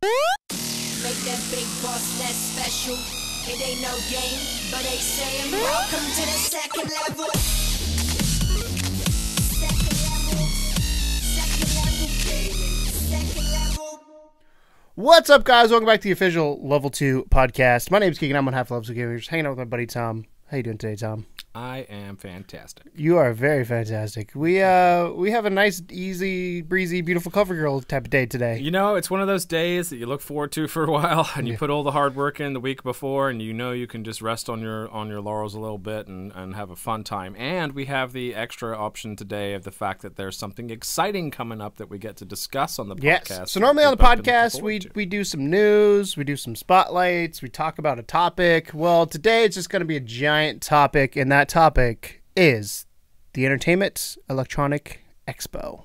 Make that big boss less special. It ain't no game, but they saying welcome to the second level. Second level. Second level gaming. Second level. What's up, guys? Welcome back to the official Level 2 podcast. My name's Keegan. I'm on half Level 2 Gamers. Just hanging out with my buddy Tom. How you doing today, Tom? I am fantastic. You are very fantastic. We have a nice, easy, breezy, beautiful cover girl type of day today. You know, it's one of those days that you look forward to for a while, and you put all the hard work in the week before, and you know you can just rest on your laurels a little bit and have a fun time. And we have the extra option today of the fact that there's something exciting coming up that we get to discuss on the podcast. Yes. So normally on the podcast, we do some news, we do some spotlights, we talk about a topic. Well, today it's just going to be a giant topic, and that topic is the Entertainment Electronic Expo,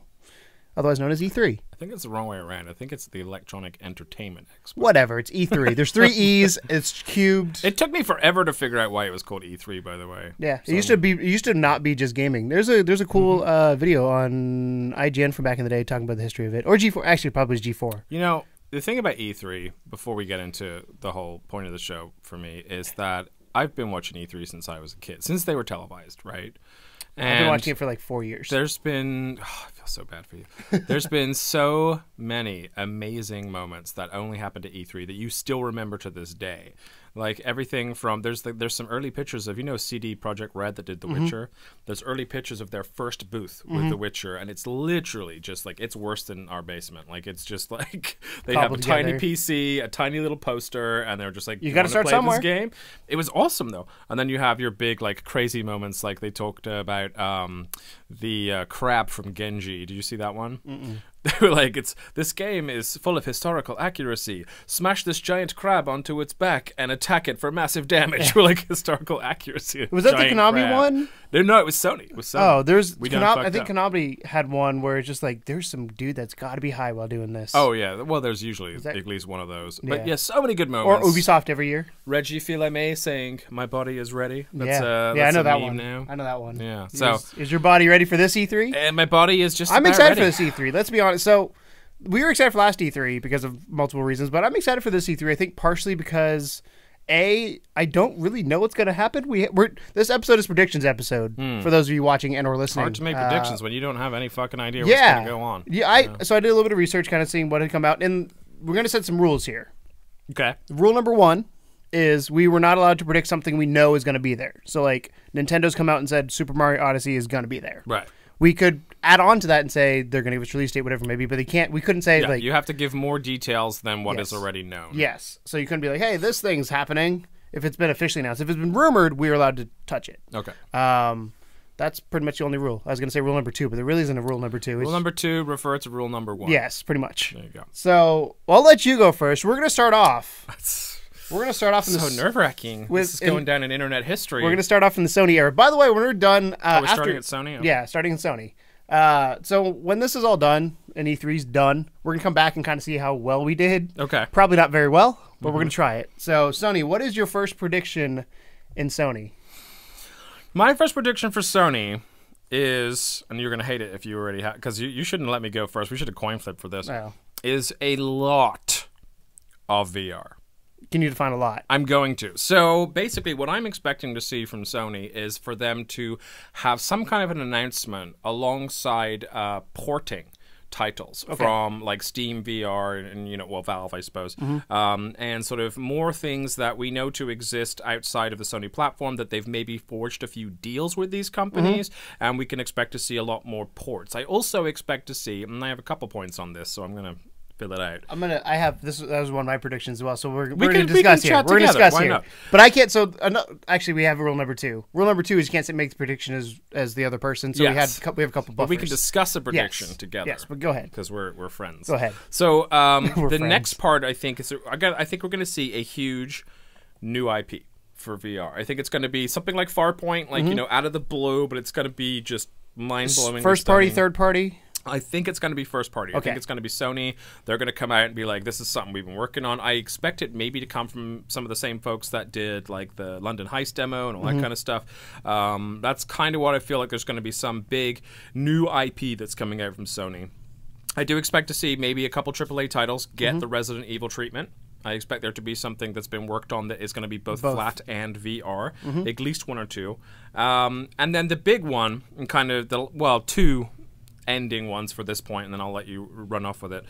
otherwise known as E3. I think it's the wrong way around. I think it's the Electronic Entertainment Expo. Whatever, it's E3. There's 3 E's. It's cubed. It took me forever to figure out why it was called E3, by the way. Yeah, so, it used to not be just gaming. There's a cool video on IGN from back in the day talking about the history of it, or G4. Actually, probably G4. You know, the thing about E3, before we get into the whole point of the show for me, is that I've been watching E3 since I was a kid, since they were televised, right? And I've been watching it for like 4 years. There's been, I feel so bad for you. There's been so many amazing moments that only happened to E3 that you still remember to this day. Like everything from, there's some early pictures of, CD Projekt Red that did The Witcher. There's early pictures of their first booth with The Witcher, and it's literally just like, it's worse than our basement. Like, it's just like, they have a tiny PC, a tiny little poster, and they're just like, you gotta start play somewhere. This game? It was awesome though. And then you have your big, like, crazy moments, like they talked about the crab from Genji. Did you see that one? They were like, this game is full of historical accuracy. Smash this giant crab onto its back and attack it for massive damage. We're like, historical accuracy. Was that the Konami one? No, it was Sony. Oh, I think Konami had one where it's just like, there's some dude that's got to be high while doing this. Oh, yeah. Well, there's usually at least one of those. But yeah, so many good Or moments. Ubisoft every year. Reggie Fils-Aimé saying, my body is ready. That's I know that one. Now. I know that one. Yeah. So is your body ready for this E3? And my body is just I'm excited ready. for this E3. Let's be honest. So we were excited for last E3 because of multiple reasons, but I'm excited for this E3. I think partially because I don't really know what's going to happen. This episode is predictions episode for those of you watching and or listening. Hard to make predictions when you don't have any fucking idea what's going to go on. So I did a little bit of research, kind of seeing what had come out, and we're going to set some rules here. Okay. Rule number 1 is we were not allowed to predict something we know is going to be there. So like Nintendo's come out and said Super Mario Odyssey is going to be there. Right. We could add on to that and say they're going to give us release date, whatever it may be, but they can't. We couldn't say like you have to give more details than what is already known. Yes. So you couldn't be like, hey, this thing's happening if it's been officially announced. If it's been rumored, we're allowed to touch it. Okay. That's pretty much the only rule. I was going to say rule number 2, but there really isn't a rule number 2. Rule number 2 refer to rule number 1. Yes, pretty much. There you go. So I'll let you go first. We're going to start off. We're going to start off in so nerve-wracking. This is going down in internet history. We're going to start off in the Sony era. By the way, when we're done... we're starting at Sony? Okay. Yeah, starting in Sony. So when this is all done and E3's done, we're going to come back and kind of see how well we did. Okay. Probably not very well, but we're going to try it. So, Sony, what is your first prediction in Sony? My first prediction for Sony is, and you're going to hate it if you already have, because you shouldn't let me go first. We should have coin flip for this. Oh. Is a lot of VR. Can you define a lot? I'm going to. So basically what I'm expecting to see from Sony is for them to have some kind of an announcement alongside porting titles from like Steam VR and Valve, I suppose, and sort of more things that we know to exist outside of the Sony platform, that they've maybe forged a few deals with these companies, and we can expect to see a lot more ports. I also expect to see, and I have a couple points on this, so I'm going to fill it out. That was one of my predictions as well. So we're going to discuss here. We're going to discuss here. Not? But I can't. So actually, we have rule number 2. Rule number 2 is you can't make the prediction as the other person. So we have a couple buffers. But we can discuss a prediction together. Yes, but go ahead because we're friends. Go ahead. So the next part, I think, is I think we're going to see a huge new IP for VR. I think it's going to be something like Farpoint, like out of the blue, but it's going to be just mind blowing. First party, third party. I think it's going to be first party. Okay. I think it's going to be Sony. They're going to come out and be like, this is something we've been working on. I expect it maybe to come from some of the same folks that did like the London Heist demo and all that kind of stuff. That's kind of what I feel like. There's going to be some big new IP that's coming out from Sony. I do expect to see maybe a couple AAA titles get the Resident Evil treatment. I expect there to be something that's been worked on that is going to be both flat and VR, at least one or two. And then the big one, and kind of two ending ones for this point, and then I'll let you run off with it.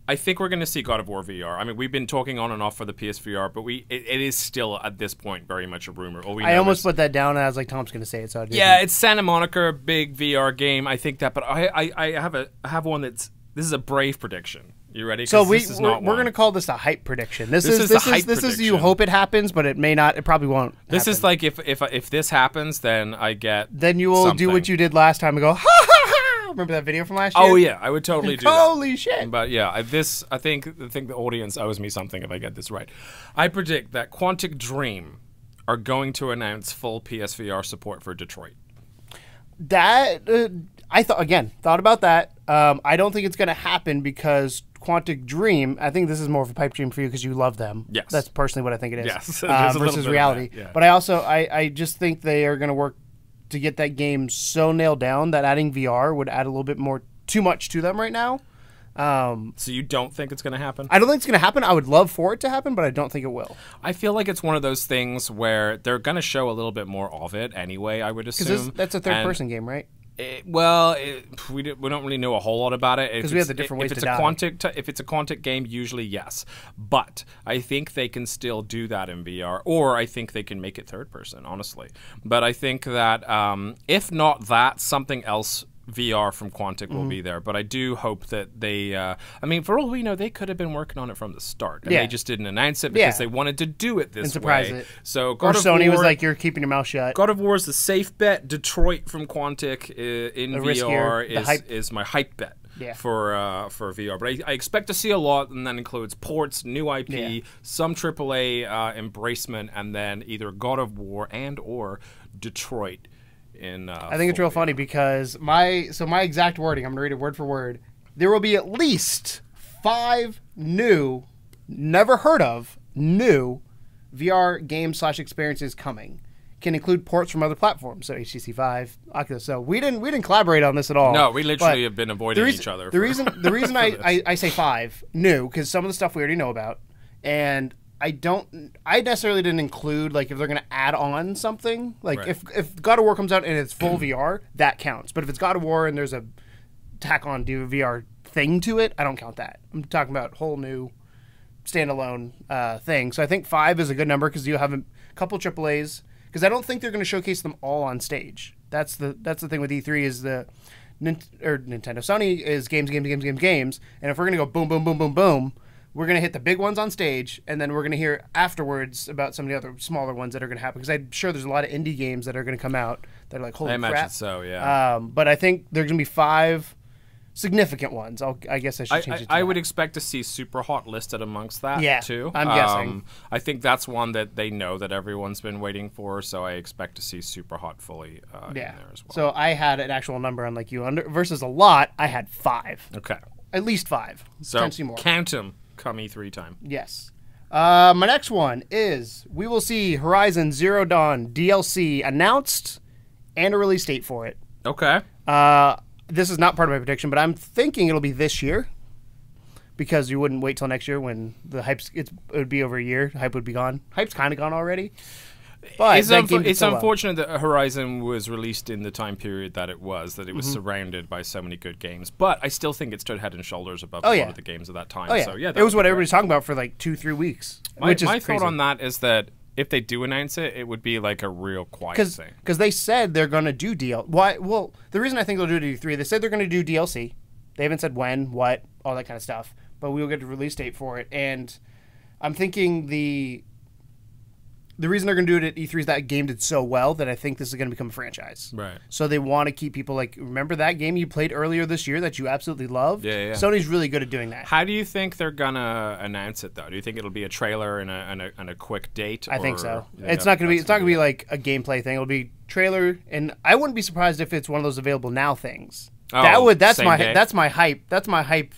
I think we're going to see God of War VR. I mean, we've been talking on and off for the PSVR, but it is still at this point very much a rumor. I almost put that down, and I was like, Tom's going to say it, so I didn't. Yeah, it's Santa Monica, big VR game. I think that, but I have one that's. This is a brave prediction. You ready? So we're going to call this a hype prediction. This is you hope it happens, but it may not. It probably won't. This is like if this happens, then I get. Then you will do what you did last time and go, ha ha ha. Remember that video from last year? Oh yeah, I would totally do that. Holy shit! But yeah, I think the audience owes me something if I get this right. I predict that Quantic Dream are going to announce full PSVR support for Detroit. That I thought about that. I don't think it's going to happen because Quantic Dream. I think this is more of a pipe dream for you because you love them. Yes, that's personally what I think it is. Yes, versus reality. Yeah. But I just think they are going to work to get that game so nailed down that adding VR would add a little bit more, too much to them right now. So you don't think it's going to happen? I don't think it's going to happen. I would love for it to happen, but I don't think it will. I feel like it's one of those things where they're going to show a little bit more of it anyway, I would assume. Because that's a third-person game, right? We don't really know a whole lot about it because we have the different ways to die. If it's a Quantic game, usually yes, but I think they can still do that in VR, or I think they can make it third person, honestly. But I think that if not that, something else VR from Quantic will be there. But I do hope that they I mean, for all we know, they could have been working on it from the start, and they just didn't announce it because they wanted to do it this surprise way. It. So Sony was like, you're keeping your mouth shut. God of War is the safe bet. Detroit from Quantic in VR is my hype bet. For VR, but I expect to see a lot, and that includes ports, new IP, some AAA embracement, and then either God of War and or Detroit. I think it's real funny because my exact wording, I'm going to read it word for word. There will be at least 5 new, never heard of, new VR games/experiences coming. Can include ports from other platforms, so HTC Vive, Oculus. So we didn't collaborate on this at all. No, we literally have been avoiding each other. The reason I say 5 new, because some of the stuff we already know about, and I necessarily didn't include, like, if they're going to add on something. Like, if God of War comes out and it's full VR, that counts. But if it's God of War and there's a tack on do a VR thing to it, I don't count that. I'm talking about whole new standalone thing. So I think 5 is a good number because you have a couple AAAs. Because I don't think they're going to showcase them all on stage. That's the thing with E3 is Nintendo. Sony is games. And if we're going to go boom, boom, boom, boom, boom, we're going to hit the big ones on stage, and then we're going to hear afterwards about some of the other smaller ones that are going to happen. Because I'm sure there's a lot of indie games that are going to come out that are like, holy crap. I imagine so, yeah. But I think there's going to be 5 significant ones. I guess I should change it to I would expect to see Super Hot listed amongst that, too. I'm guessing. I think that's one that they know that everyone's been waiting for, so I expect to see Super Hot fully in there as well. So I had an actual number, unlike you. Versus a lot, I had 5. Okay. At least 5. So count them come E3 time. Yes. My next one is we will see Horizon Zero Dawn DLC announced and a release date for it. Okay. This is not part of my prediction, but I'm thinking it'll be this year because you wouldn't wait till next year when the hype it would be over a year. The hype would be gone. Hype's kind of gone already. But it's unfortunate that Horizon was released in the time period that it was surrounded by so many good games. But I still think it stood head and shoulders above a lot of the games of that time. Oh, yeah. So, yeah, it was what everybody's talking about for like 2-3 weeks. My thought on that is that if they do announce it, it would be like a real quiet thing. Because they said they're going to do DLC. Why? Well, the reason I think they'll do D3, they said they're going to do DLC. They haven't said when, what, all that kind of stuff. But we will get a release date for it. And I'm thinking the reason they're going to do it at E3 is that game did so well that I think this is going to become a franchise. Right. So they want to keep people like, remember that game you played earlier this year that you absolutely loved? Yeah. Sony's really good at doing that. How do you think they're going to announce it, though? Do you think it'll be a trailer and a quick date? I think so. It's not going to be like a gameplay thing. It'll be trailer, and I wouldn't be surprised if it's one of those available now things. That's my hype. That's my hype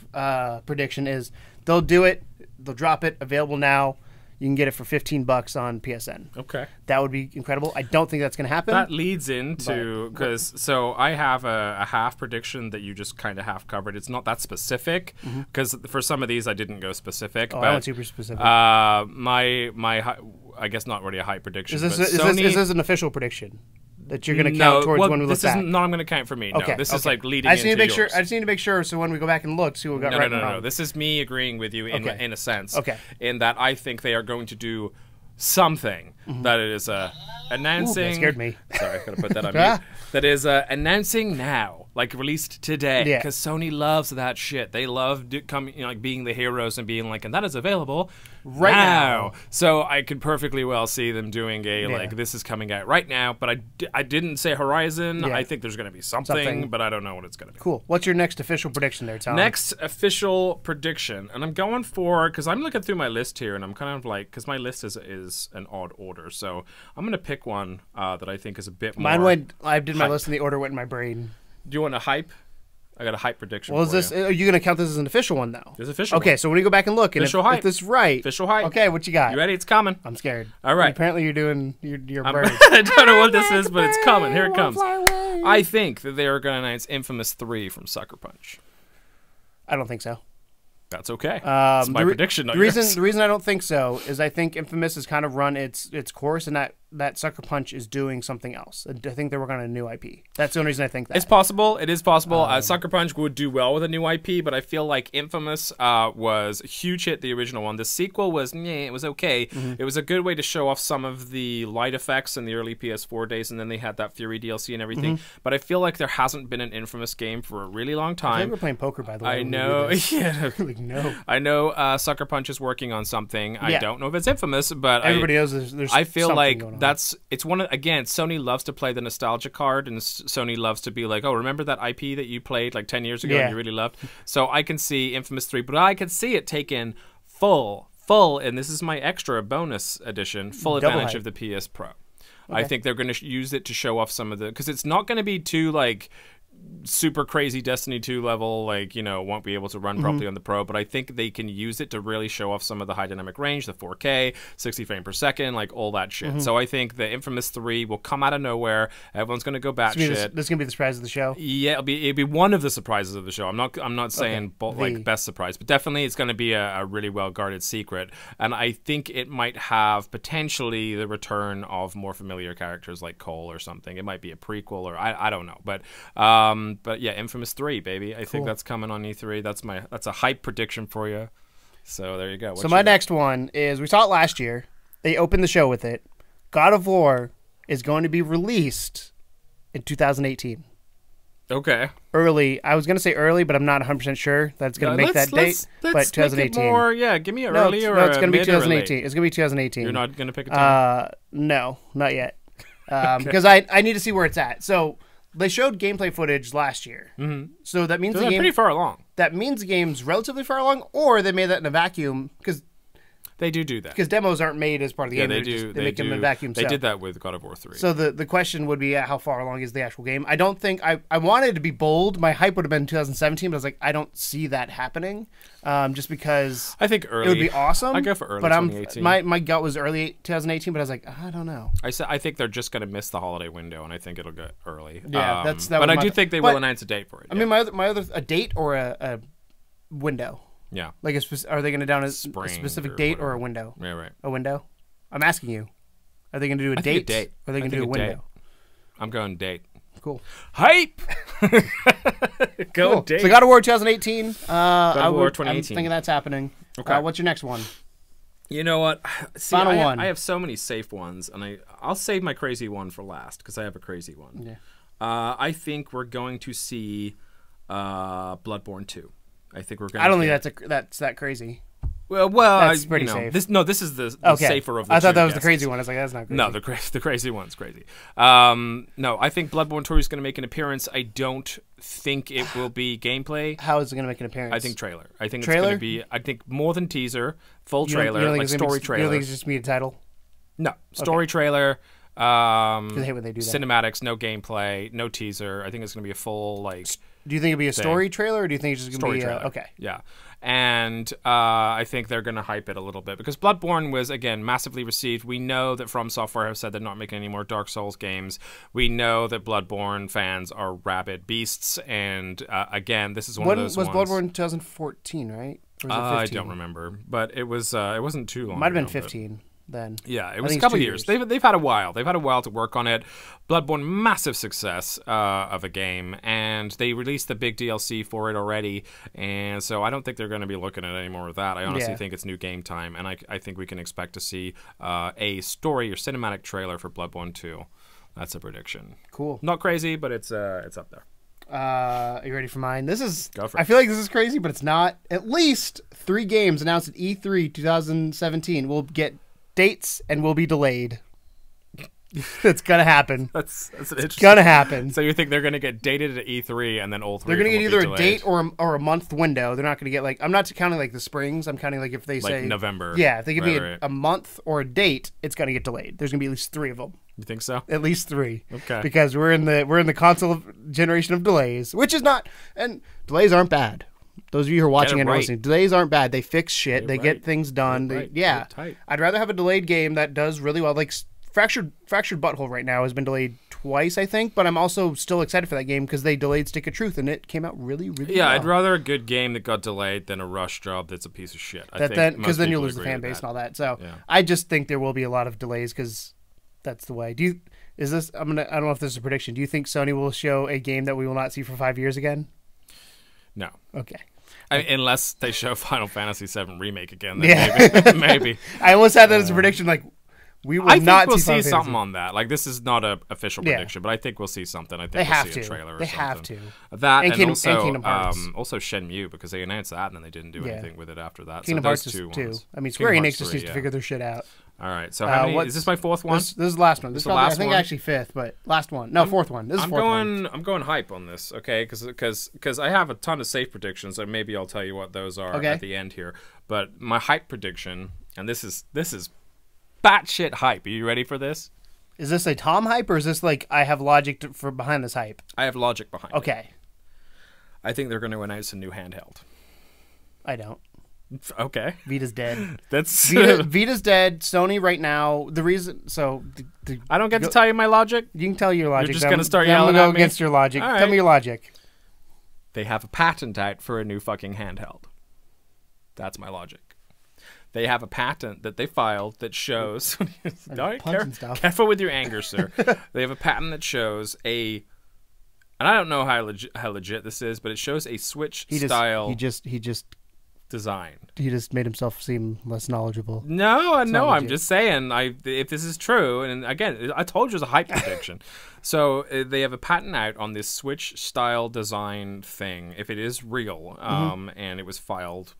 prediction is they'll do it, they'll drop it available now. you can get it for $15 on PSN. Okay. That would be incredible. I don't think that's going to happen. That leads into, so I have a half prediction that you just kind of half covered. It's not that specific, because for some of these I didn't go specific. Oh, but I went super specific. I guess not really a hype prediction. Is this, but is this an official prediction that you're going to count towards when we look back? This is not. I'm going to count for me. No, Okay, this is like leading. I just need to make into sure. yours. I just need to make sure. So when we go back and look, see what we got right and wrong. No. This is me agreeing with you in Okay. in a sense. Okay. In that I think they are going to do something that is announcing. Ooh, that scared me. Sorry, I gotta put that on mute. That is announcing now, like released today, Yeah. because Sony loves that shit. They love like being the heroes and being like, and that is available Right now. So I could perfectly well see them doing like this is coming out right now. But I didn't say Horizon. Yeah. I think there's going to be something, but I don't know what it's going to be. Cool. What's your next official prediction there, Tom? Next official prediction, and I'm going for, because I'm looking through my list here, and I'm kind of like, because my list is an odd order, so I'm going to pick one that I think is a bit more. Mine went. I did my hype. list in the order went in my brain. Do you want a hype? I got a hype prediction. Well, is for this? you. Are you going to count this as an official one though? It's official. Okay, one. so when you go back and look, and Official if hype. this is right, Official hype. Okay, what you got? You ready? It's coming. I'm scared. All right. Apparently, you're doing your bird. I don't know what this is, but it's coming. Here it comes. Fly away. I think that they are going to announce Infamous 3 from Sucker Punch. I don't think so. That's okay. That's my prediction. The reason I don't think so is I think Infamous has kind of run its course, and that Sucker Punch is doing something else. I think they're working on a new IP. That's the only reason I think that. It's possible. It is possible. Sucker Punch would do well with a new IP, but I feel like Infamous was a huge hit, the original one. The sequel was, it was okay. It was a good way to show off some of the light effects in the early PS4 days, and then they had that Fury DLC and everything. But I feel like there hasn't been an Infamous game for a really long I time. think we're playing poker, by the way. I when we do know. this. Yeah. Like, no. I know Sucker Punch is working on something. I don't know if it's Infamous, but Everybody knows there's I feel something like going on. it's one of, again, Sony loves to play the nostalgia card, and Sony loves to be like, oh, remember that IP that you played like 10 years ago and you really loved? So I can see Infamous 3, but I could see it taken full, and this is my extra bonus edition, full Double advantage hype. of the PS Pro. I think they're going to use it to show off some of the, because it's not going to be too like super crazy Destiny 2 level, like, won't be able to run properly on the Pro, but I think they can use it to really show off some of the high dynamic range, the 4K, 60 frames per second, like all that shit. So I think the Infamous 3 will come out of nowhere. Everyone's going to go batshit. This is going to be the surprise of the show. Yeah, it'll be one of the surprises of the show. I'm not saying like best surprise, but definitely it's going to be a really well guarded secret. And I think it might have potentially the return of more familiar characters like Cole or something. It might be a prequel, or I don't know. But yeah, Infamous 3, baby. I think that's coming on E3. That's a hype prediction for you. So there you go. So my next one is, we saw it last year. They opened the show with it. God of War is going to be released in 2018. Okay. Early. I was going to say early, but I'm not 100% sure that it's going to make that date. But 2018. Make it more, yeah, give me an No, early or it's going to be mid or late. 2018. It's going to be 2018. You're not going to pick a time? No, not yet. Because I need to see where it's at. So they showed gameplay footage last year. So that means They're pretty far along. That means the game's relatively far along, or they made that in a vacuum, because They do that. Because demos aren't made as part of the game. They do. They make them in vacuum. They did that with God of War 3. So the question would be, how far along is the actual game? I don't think I wanted to be bold. My hype would have been 2017, but I was like, I don't see that happening. Just because I think early. It would be awesome. I go for early but 2018. My gut was early 2018, but I was like, I don't know. I think they're just going to miss the holiday window, and I think it'll get early. Yeah, but I do think they will announce a date for it. I mean, my other a date or a window. Yeah. Like, are they going to down a specific date or a window? Yeah, right. A window? I'm asking you. Are they going to do a date? Or are they going to do a window? I'm going date. Cool. Hype! Go date. So God of War 2018. God of War 2018. I'm thinking that's happening. Okay. What's your next one? You know what? See, Final one. I have so many safe ones, and I'll save my crazy one for last, because I have a crazy one. Yeah. I think we're going to see Bloodborne 2. I think we're going. I don't think that's that crazy. Well, that's pretty safe. This is the safer of the I thought two that was guesses. the crazy one. I was like, that's not crazy. No, the crazy one's crazy. No, I think Bloodborne 2 is going to make an appearance. I don't think it will be gameplay. How is it going to make an appearance? I think trailer. I think it's going to be. I think more than teaser, full trailer, like story trailer. You don't think it's just me a title? No, story trailer. I hate when they do that. Cinematics, no gameplay, no teaser. I think it's going to be a full like. Do you think it'll be a story trailer, or do you think it's just going to be trailer? okay? Yeah, and I think they're going to hype it a little bit because Bloodborne was, again, massively received. We know that From Software have said they're not making any more Dark Souls games. We know that Bloodborne fans are rabid beasts, and again, this is one of those ones. Was Bloodborne 2014, right? Or was it 15? I don't remember, but it wasn't too long. Might have been ago, 15 then. Yeah, it was a couple years. They've had a while. They've had a while to work on it. Bloodborne, massive success of a game, and they released the big DLC for it already, and so I don't think they're going to be looking at any more of that. I honestly think it's new game time, and I think we can expect to see a story or cinematic trailer for Bloodborne 2. That's a prediction. Cool. Not crazy, but it's up there. Are you ready for mine? This is. Go for it. I feel like this is crazy, but it's not. At least 3 games announced at E3 2017 will get dates and will be delayed. It's gonna happen. That's it's gonna happen. So you think they're gonna get dated at E3 and then all 3? They're gonna get either a date or a month window. They're not gonna get like. I'm not counting like the springs. I'm counting like if they say November. Yeah, if they give me a month or a date, it's gonna get delayed. There's gonna be at least 3 of them. You think so? At least 3. Okay. Because we're in the console generation of delays, which is not, and delays aren't bad. Those of you who are watching and listening, delays aren't bad. They fix shit. They get things done. Yeah. I'd rather have a delayed game that does really well. Like Fractured Butthole right now has been delayed twice, I think, but I'm also still excited for that game because they delayed Stick of Truth and it came out really, really well. I'd rather a good game that got delayed than a rush job that's a piece of shit. Because then you'll lose the fan base and all that. So I just think there will be a lot of delays because that's the way. I don't know if this is a prediction. Do you think Sony will show a game that we will not see for 5 years again? No. Okay. Unless they show Final Fantasy VII Remake again, then maybe. I almost had that as a prediction. Like, we will not we'll see something on that. Like, this is not an official prediction, but I think we'll see something. I think we'll see a trailer or something. They have to. That and also Shenmue, because they announced that and then they didn't do anything with it after that. Kingdom Hearts 2. I mean, Square Enix just needs to figure their shit out. All right, so how many, is this my 4th one? This is the last one. This is probably, I think actually 5th, but last one. No, 4th one. This is 4th one. I'm going hype on this, okay? Because I have a ton of safe predictions, so maybe I'll tell you what those are at the end here. But my hype prediction, and this is batshit hype. Are you ready for this? Is this a Tom hype, or is this like I have logic for behind this hype? I have logic behind it. Okay. I think they're going to announce a new handheld. I don't. Okay. Vita's dead. Vita's dead. Sony right now. The reason. I don't get to tell you my logic. You can tell your logic. You're just going to start yelling at me. I'm going to go against your logic. Right. Tell me your logic. They have a patent out for a new fucking handheld. That's my logic. They have a patent that they filed that shows. Careful with your anger, sir. They have a patent that shows and I don't know how legit this is, but it shows a Switch style. He just design. He just made himself seem less knowledgeable. No, I'm just saying. If this is true, and again, I told you it was a hype prediction. So they have a patent out on this Switch style design thing. If it is real, and it was filed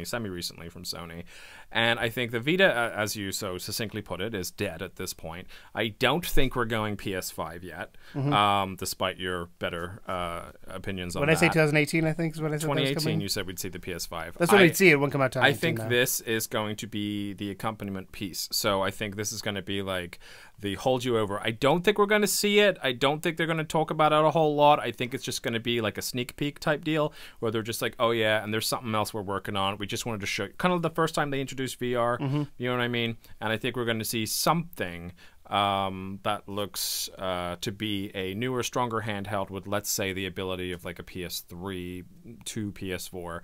semi-recently from Sony, and I think the Vita, as you so succinctly put it, is dead at this point. I don't think we're going PS5 yet, despite your better opinions on that. When I say 2018, I think is what I said. 2018, you said we'd see the PS5. That's when we'd see it. It won't come out. I think this is going to be the accompaniment piece. So I think this is going to be like the hold you over. I don't think we're going to see it. I don't think they're going to talk about it a whole lot. I think it's just going to be like a sneak peek type deal where they're just like, oh yeah, and there's something else we're working on. We just wanted to show you. Kind of the first time they introduced VR. You know what I mean? And I think we're going to see something that looks to be a newer, stronger handheld with, let's say, the ability of like a PS3 to PS4.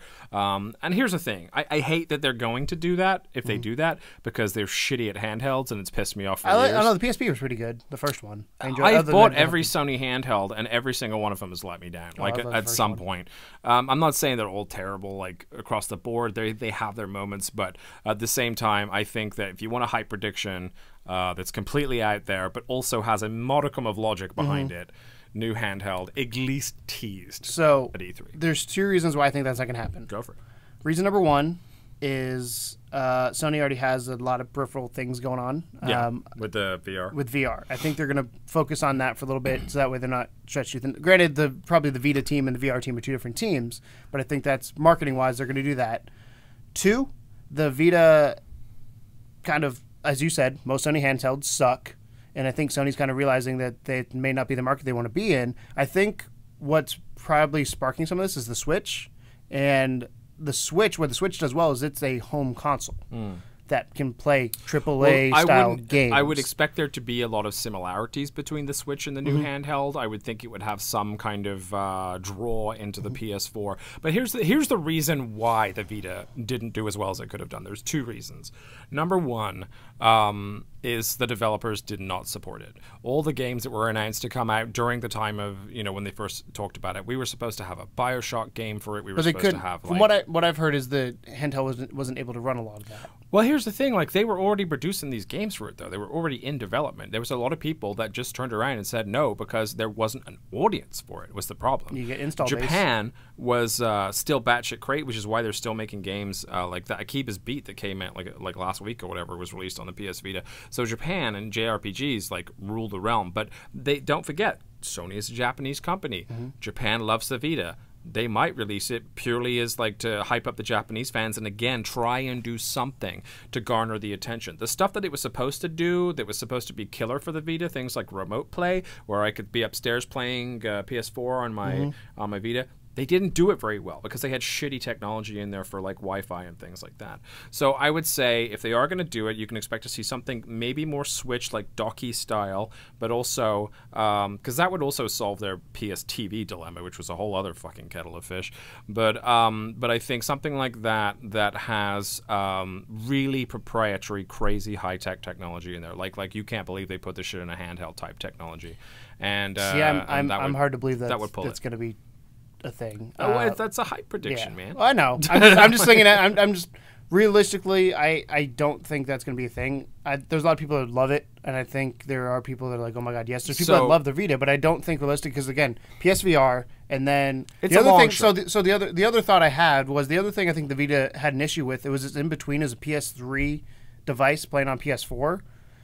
And here's the thing. I hate that they're going to do that if they do that because they're shitty at handhelds and it's pissed me off for years. I know the PSP was pretty good, the first one. I've bought every Sony handheld and every single one of them has let me down, at some point. I'm not saying they're all terrible like across the board. They have their moments, but at the same time, I think that if you want a hype prediction that's completely out there, but also has a modicum of logic behind it, new handheld, at least teased at E3. There's 2 reasons why I think that's not going to happen. Go for it. Reason number 1 is Sony already has a lot of peripheral things going on. With the VR. With VR. I think they're going to focus on that for a little bit so that way they're not stretched too thin. Granted, probably the Vita team and the VR team are 2 different teams, but I think that's marketing-wise, they're going to do that. 2, the Vita kind of, as you said, most Sony handhelds suck, and I think Sony's kind of realizing that they may not be the market they want to be in. I think what's probably sparking some of this is the Switch, and the Switch, where the Switch does well is it's a home console that can play AAA style games. I would expect there to be a lot of similarities between the Switch and the new handheld. I would think it would have some kind of draw into the PS4. But here's the reason why the Vita didn't do as well as it could have done. There's two reasons. Number one is the developers did not support it. All the games that were announced to come out during the time of, when they first talked about it, we were supposed to have a BioShock game for it. We were supposed to have, from what I've heard is the handheld wasn't able to run a lot of that. Well, here's the thing. Like, they were already producing these games for it, though. They were already in development. There was a lot of people that just turned around and said no because there wasn't an audience for it, was the problem. You get install base. Japan was still batshit crazy, which is why they're still making games like that. Akiba's Beat that came out like last week or whatever was released on the PS Vita. So Japan and JRPGs like rule the realm. But they don't forget, Sony is a Japanese company. Japan loves the Vita. They might release it purely as like to hype up the Japanese fans and again try and do something to garner the attention. The stuff that it was supposed to do, that was supposed to be killer for the Vita, things like remote play, where I could be upstairs playing PS4 on my Vita. They didn't do it very well because they had shitty technology in there for like Wi-Fi and things like that. So I would say if they are going to do it, you can expect to see something maybe more Switch like docky style, but also because that would also solve their PS TV dilemma, which was a whole other fucking kettle of fish. But I think something like that has really proprietary, crazy high-tech technology in there. Like you can't believe they put this shit in a handheld type technology. And I'm hard to believe that's going to be a thing. That's a hype prediction, man. Well, I know. I'm just thinking. I'm just realistically, I don't think that's going to be a thing. There's a lot of people that love it, and I think there are people that are like, oh my god, yes. There's people that love the Vita, but I don't think realistic because again, PSVR, and then it's the other thing. shot. So the other thought I had was the other thing I think the Vita had an issue with. It was in between as a PS3 device playing on PS4.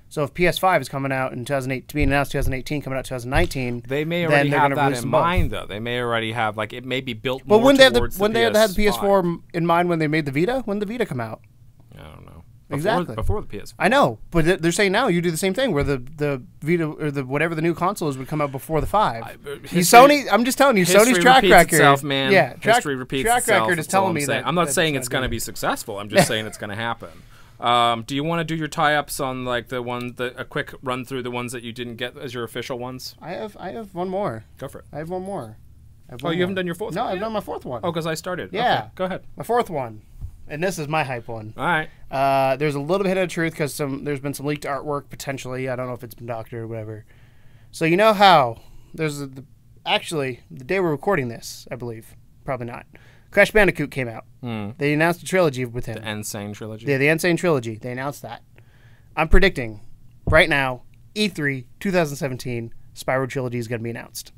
So if PS5 is coming out in 2008, to be announced 2018, coming out 2019, they may already have that in mind, though. They may already have it may be built. But more when they had towards the PS4 in mind when they made the Vita, when did the Vita come out? I don't know. Before the PS4. I know, but they're saying now you do the same thing where the Vita or the whatever the new console is would come out before the 5. Sony, I'm just telling you, Sony's track record, itself, man. Yeah, history repeats track itself. record is telling me that. I'm not saying it's going to be successful. I'm just saying it's going to happen. Do you want to do your tie-ups on like a quick run through the ones that you didn't get as your official ones? I have one more. Go for it. I have one more. You haven't done your fourth? No, one I've yet? done my fourth one. Oh, because I started. Yeah, okay, go ahead. My fourth one, and this is my hype one. All right. There's a little bit of truth because there's been some leaked artwork potentially. I don't know if it's been doctored or whatever. So you know how there's actually the day we're recording this, I believe, probably not. Crash Bandicoot came out. They announced a trilogy with him. The Insane Trilogy? Yeah, the Insane Trilogy. They announced that. I'm predicting right now, E3 2017, Spyro Trilogy is going to be announced.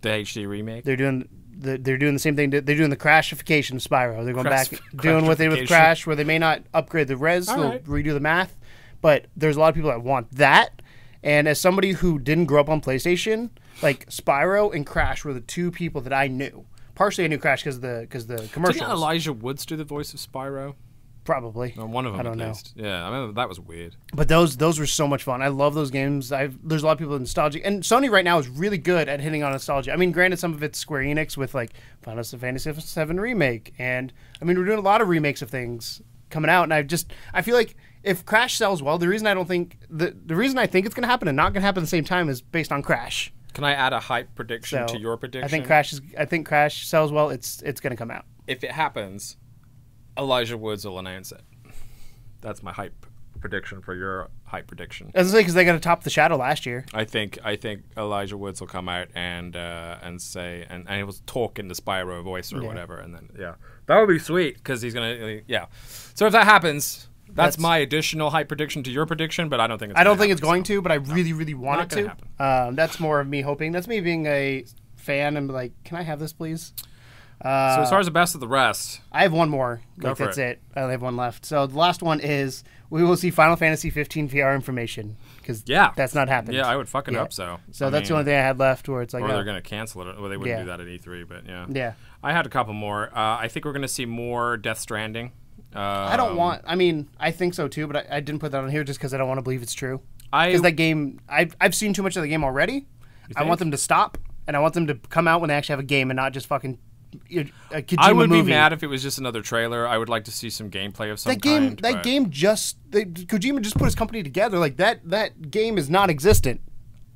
The HD remake? They're doing the same thing. They're doing the crashification of Spyro. They're going back doing what they did with Crash, where they may not upgrade the res, they'll redo the math, but there's a lot of people that want that. And as somebody who didn't grow up on PlayStation, like Spyro and Crash were the two people that I knew. Partially, I knew Crash because the commercials. Didn't Elijah Woods do the voice of Spyro? Probably. Or one of them, I don't at know. least. Yeah, I mean, that was weird. But those were so much fun. I love those games. There's a lot of people nostalgic, and Sony right now is really good at hitting on nostalgia. I mean, granted, some of it's Square Enix with like Final Fantasy VII remake, and I mean, we're doing a lot of remakes of things coming out, and I feel like if Crash sells well, the reason I think it's going to happen and not going to happen at the same time is based on Crash. Can I add a hype prediction to your prediction? I think Crash sells well. It's going to come out. If it happens, Elijah Woods will announce it. That's my hype prediction for your hype prediction. As I say, because they got to top the Shadow last year. I think Elijah Woods will come out and say and he will talk in the Spyro voice or whatever, and then that would be sweet because he's gonna So if that happens. That's my additional hype prediction to your prediction, but I don't think it's going to, but I really, really want it to. Happen. That's more of me hoping. That's me being a fan and like, can I have this, please? So as far as the best of the rest, I have one more. That's it. I only have one left. So the last one is we will see Final Fantasy 15 VR information because that's not happened. Yeah, I would fucking hope so. So that's the only thing I had left where it's like, or they're going to cancel it. Well, they wouldn't do that at E3, but yeah. I had a couple more. I think we're going to see more Death Stranding. I think so too, but I didn't put that on here just because I don't want to believe it's true. Because that game, I've seen too much of the game already. I want them to stop, and I want them to come out when they actually have a game and not just fucking a Kojima I would movie. be mad if it was just another trailer. I would like to see some gameplay of some Kojima just put his company together. Like that game is non-existent.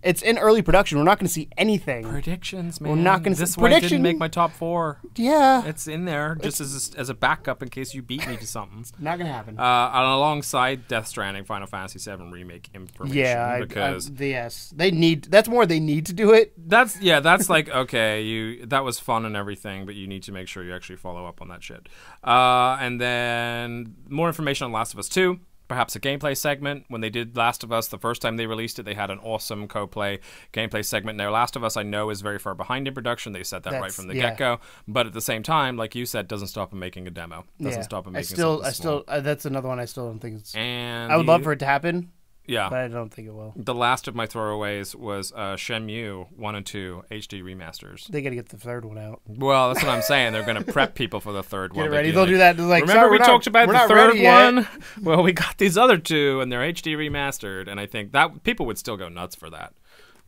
It's in early production. We're not going to see anything. Predictions, man. We're not going to this see one prediction. didn't make my top 4. Yeah, It's in there just as a backup in case you beat me to something. not going to happen. And alongside Death Stranding, Final Fantasy VII remake information. Yeah, because yes, they need. That's more. They need to do it. that's like okay, that was fun and everything, but you need to make sure you actually follow up on that shit. And then more information on Last of Us 2. Perhaps a gameplay segment. When they did Last of Us, the first time they released it, they had an awesome co-play gameplay segment. Now, Last of Us, I know, is very far behind in production. They said that right from the get-go. But at the same time, like you said, doesn't stop them making a demo. Doesn't stop them making something small. That's another one I still don't think it's. And I would love for it to happen. Yeah. But I don't think it will. The last of my throwaways was Shenmue 1 and 2 HD remasters. They got to get the third one out. Well, that's what I'm saying. They're going to prep people for the third one. Get ready. They'll do that. Like, remember we talked about the third one? Yet. Well, we got these other two, and they're HD remastered, and I think that people would still go nuts for that.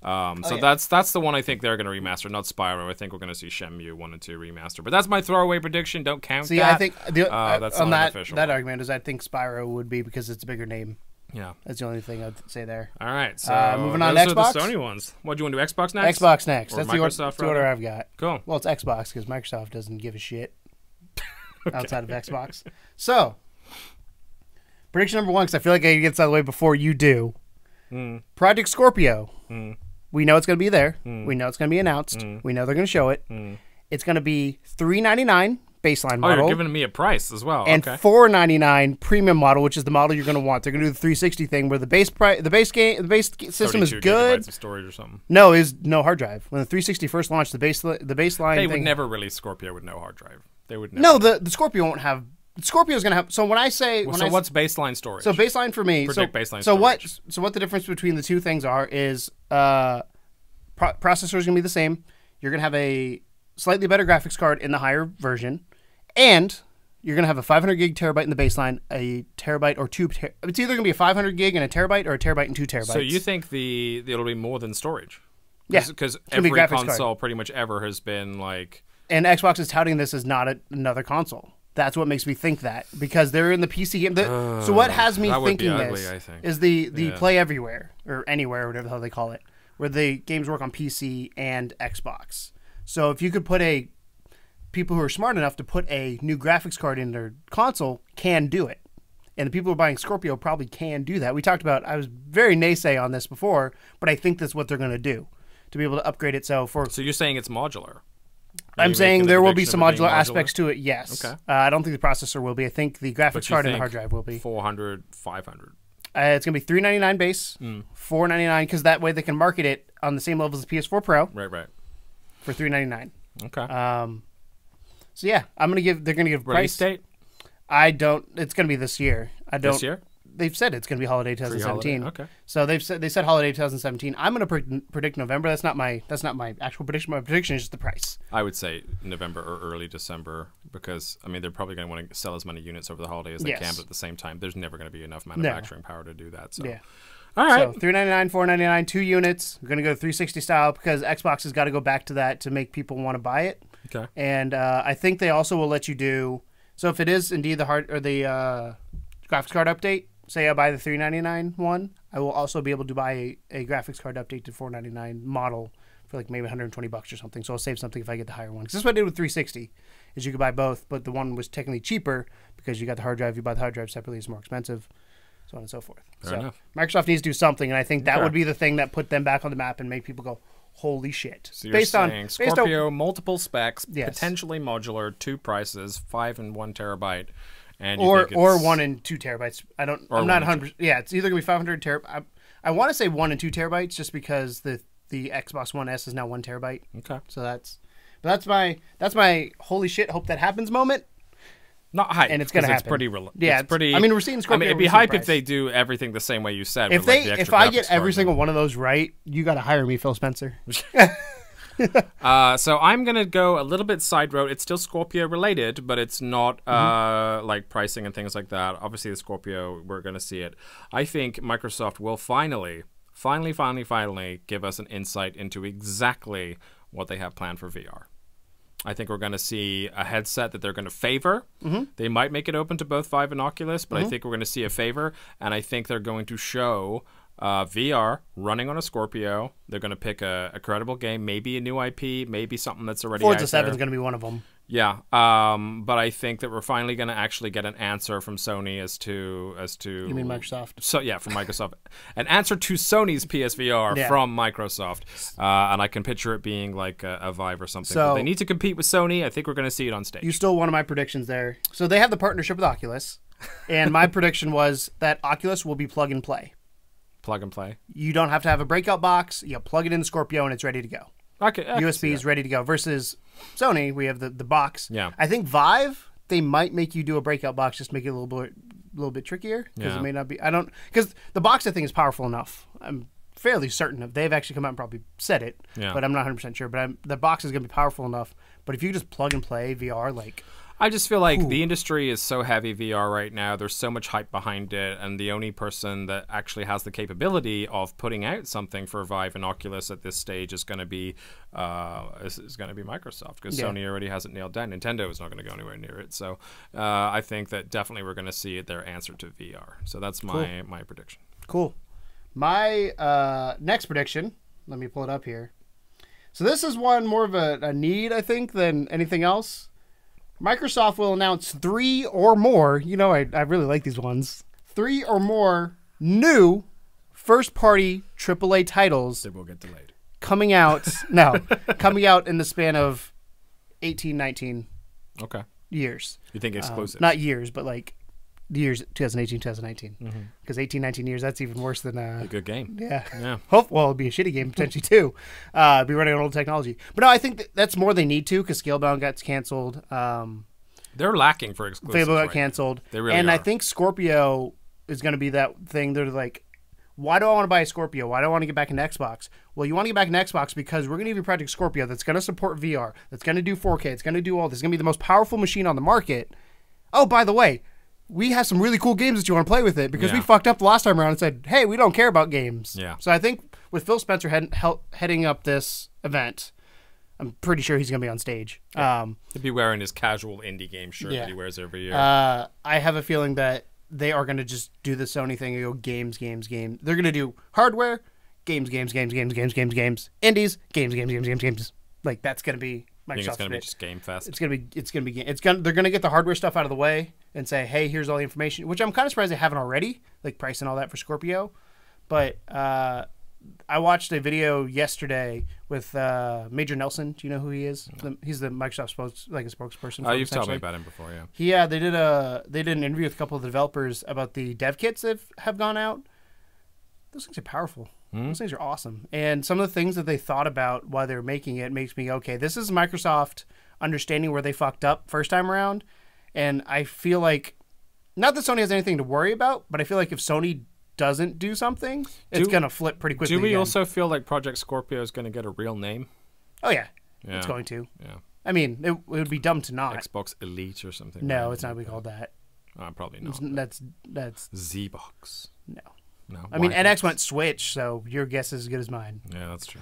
That's the one I think they're going to remaster, not Spyro. I think we're going to see Shenmue 1 and 2 remaster. But that's my throwaway prediction. Don't count that. I think that's on not official. That argument is I think Spyro would be because it's a bigger name. Yeah. That's the only thing I'd say there. All right. So moving on to those Xbox. are the Sony ones. What, do you want to do Xbox next? Xbox next. Or That's Microsoft, the order I've got. Cool. Well, it's Xbox because Microsoft doesn't give a shit outside of Xbox. So, prediction number 1, because I feel like I can get this out of the way before you do. Project Scorpio. We know it's going to be there. We know it's going to be announced. We know they're going to show it. It's going to be $399 baseline model. Oh, you're giving me a price as well. And $499 premium model, which is the model you're going to want. They're going to do the 360 thing where the base system is good. Of storage or something. No, is no hard drive. When the 360 first launched, the baseline. They thing, would never release Scorpio with no hard drive. They would never. No, the Scorpio won't have. The Scorpio's going to have. So when I say, what's baseline storage? So baseline for me. Predict baseline so storage. what the difference between the two things are is processor is going to be the same. You're going to have a slightly better graphics card in the higher version. And you're going to have a 500 gig terabyte in the baseline, a terabyte or 2 it's either going to be a 500 gig and a terabyte or a terabyte and 2 terabytes. So you think it'll be more than storage? Yeah. Because every console pretty much ever has been like... And Xbox is touting this as not another console. That's what makes me think that. Because they're in the PC game. So what has me thinking this is the Play Everywhere, or Anywhere, or whatever the hell they call it, where the games work on PC and Xbox. So if you could put people who are smart enough to put a new graphics card in their console can do it. And the people who are buying Scorpio probably can do that. We talked about, I was very naysay on this before, but I think that's what they're going to do to be able to upgrade it. So you're saying it's modular? I'm saying there will be some modular aspects to it, yes. Okay. I don't think the processor will be. I think the graphics card and the hard drive will be. 400, 500. It's going to be $399 base, $499, because that way they can market it on the same level as the PS4 Pro. Right. For $399. Okay. So yeah, they're going to give release date. It's going to be this year. This year? They've said it's going to be holiday 2017. Okay. So they said holiday 2017. I'm going to predict November. That's not my actual prediction. My prediction is just the price. I would say November or early December because they're probably going to want to sell as many units over the holiday as they can, but at the same time, there's never going to be enough manufacturing power to do that. So. Yeah. All right. So $399, $499, 2 units. We're going to go 360 style because Xbox has got to go back to that to make people want to buy it. Okay. And I think they also will let you do. So if it is indeed the graphics card update, say I buy the $399 one, I will also be able to buy a graphics card update to $499 model for like maybe $120 or something. So I'll save something if I get the higher one. Because this is what I did with 360, is you could buy both, but the one was technically cheaper because you got the hard drive. You buy the hard drive separately, it's more expensive, so on and so forth. Fair enough. Microsoft needs to do something, and I think that would be the thing that put them back on the map and make people go, holy shit. So you're saying Scorpio, multiple specs, potentially modular, 2 prices, 5 and 1 terabyte. And or 1 and 2 terabytes. I'm not 100%. Yeah, it's either going to be 500 terabytes. I want to say 1 and 2 terabytes just because the Xbox One S is now 1 terabyte. Okay. So that's my holy shit, hope that happens moment. Not hype. And it's going to happen. It's pretty it's pretty. I mean, we're seeing Scorpio. it'd be hype if they do everything the same way you said. If I get every single one of those right, you got to hire me, Phil Spencer. So I'm gonna go a little bit side road. It's still Scorpio related, but it's not like pricing and things like that. Obviously, the Scorpio, we're gonna see it. I think Microsoft will finally give us an insight into exactly what they have planned for VR. I think we're going to see a headset that they're going to favor. Mm-hmm. They might make it open to both Vive and Oculus, but I think we're going to see a favor, and I think they're going to show VR running on a Scorpio. They're going to pick a credible game, maybe a new IP, maybe something that's already Forza out 7 there. is going to be one of them. Yeah, but I think that we're finally going to actually get an answer from Sony as to. You mean Microsoft? So yeah, from Microsoft, an answer to Sony's PSVR from Microsoft, and I can picture it being like a Vive or something. So but they need to compete with Sony. I think we're going to see it on stage. You stole one of my predictions there. So they have the partnership with Oculus, and my prediction was that Oculus will be plug and play. Plug and play. You don't have to have a breakout box. You plug it in the Scorpio, and it's ready to go. Okay, USB is ready to go. Versus Sony, we have the box. Yeah. I think Vive, they might make you do a breakout box, just make it a little bit trickier because it may not be. Because the box I think is powerful enough. I'm fairly certain of. They've actually come out and probably said it, but I'm not 100% sure. But the box is going to be powerful enough. But if you just plug and play VR, like. I just feel like the industry is so heavy VR right now. There's so much hype behind it, and the only person that actually has the capability of putting out something for Vive and Oculus at this stage is going to be Microsoft, because Sony already has it nailed down. Nintendo is not going to go anywhere near it. So I think that definitely we're going to see their answer to VR. So that's my prediction. Cool. My next prediction. Let me pull it up here. So this is one more of a need, I think, than anything else. Microsoft will announce 3 or more, I really like these ones, 3 or more new first-party AAA titles. They will get delayed. Coming out in the span of 18, 19 years. You think exclusive? Not years, but like the years 2018, 2019. Because 18, 19 years, that's even worse than... a good game. Yeah. Well, it'll be a shitty game, potentially, too. Be running on old technology. But no, I think that's more they need to, because Scalebound got canceled. They're lacking for exclusives. Fable got canceled. They really are. I think Scorpio is going to be that thing. They're like, why do I want to buy a Scorpio? Why do I want to get back into Xbox? Well, you want to get back into Xbox because we're going to give you Project Scorpio that's going to support VR, that's going to do 4K, it's going to do all this. It's going to be the most powerful machine on the market. Oh, by the way, we have some really cool games that you want to play with it because we fucked up the last time around and said, hey, we don't care about games. Yeah. So I think with Phil Spencer heading up this event, I'm pretty sure he's going to be on stage. He'll be wearing his casual indie game shirt that he wears every year. I have a feeling that they are going to just do the Sony thing and go games. They're going to do hardware, games, indies, games. Like, that's going to be Microsoft's. I think it's going to be just Game Fest. They're going to get the hardware stuff out of the way and say, hey, here's all the information, which I'm kind of surprised they haven't already, like price and all that for Scorpio. But I watched a video yesterday with Major Nelson. Do you know who he is? He's the Microsoft spokesperson. Oh, you've told me about him before, yeah. Yeah, they did an interview with a couple of the developers about the dev kits that have gone out. Those things are powerful. Those things are awesome. And some of the things that they thought about while they were making it makes me, okay, this is Microsoft understanding where they fucked up first time around. And I feel like, not that Sony has anything to worry about, but I feel like if Sony doesn't do something, it's going to flip pretty quickly. Do we again. also feel like Project Scorpio is going to get a real name? Oh, yeah. It's going to. Yeah. I mean, it would be dumb to not. Xbox Elite or something. No, it's not going to be called that. Probably not. That's Z-Box. No. No. I mean, NX went Switch, so your guess is as good as mine. Yeah, that's true.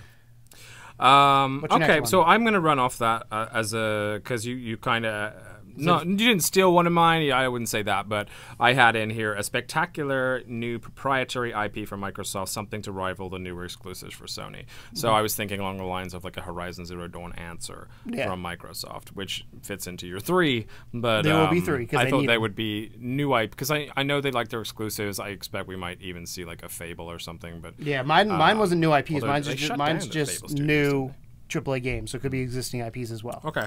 What's your Okay, next so one? I'm going to run off that because you kind of... No, you didn't steal one of mine. I wouldn't say that, but I had in here a spectacular new proprietary IP from Microsoft, something to rival the newer exclusives for Sony. So I was thinking along the lines of like a Horizon Zero Dawn answer from Microsoft, which fits into your 3. But there will be 3. I thought they would be new IP because I know they like their exclusives. I expect we might even see like a Fable or something. But yeah, mine wasn't new IPs. Well, mine's just new AAA games, so it could be existing IPs as well. Okay.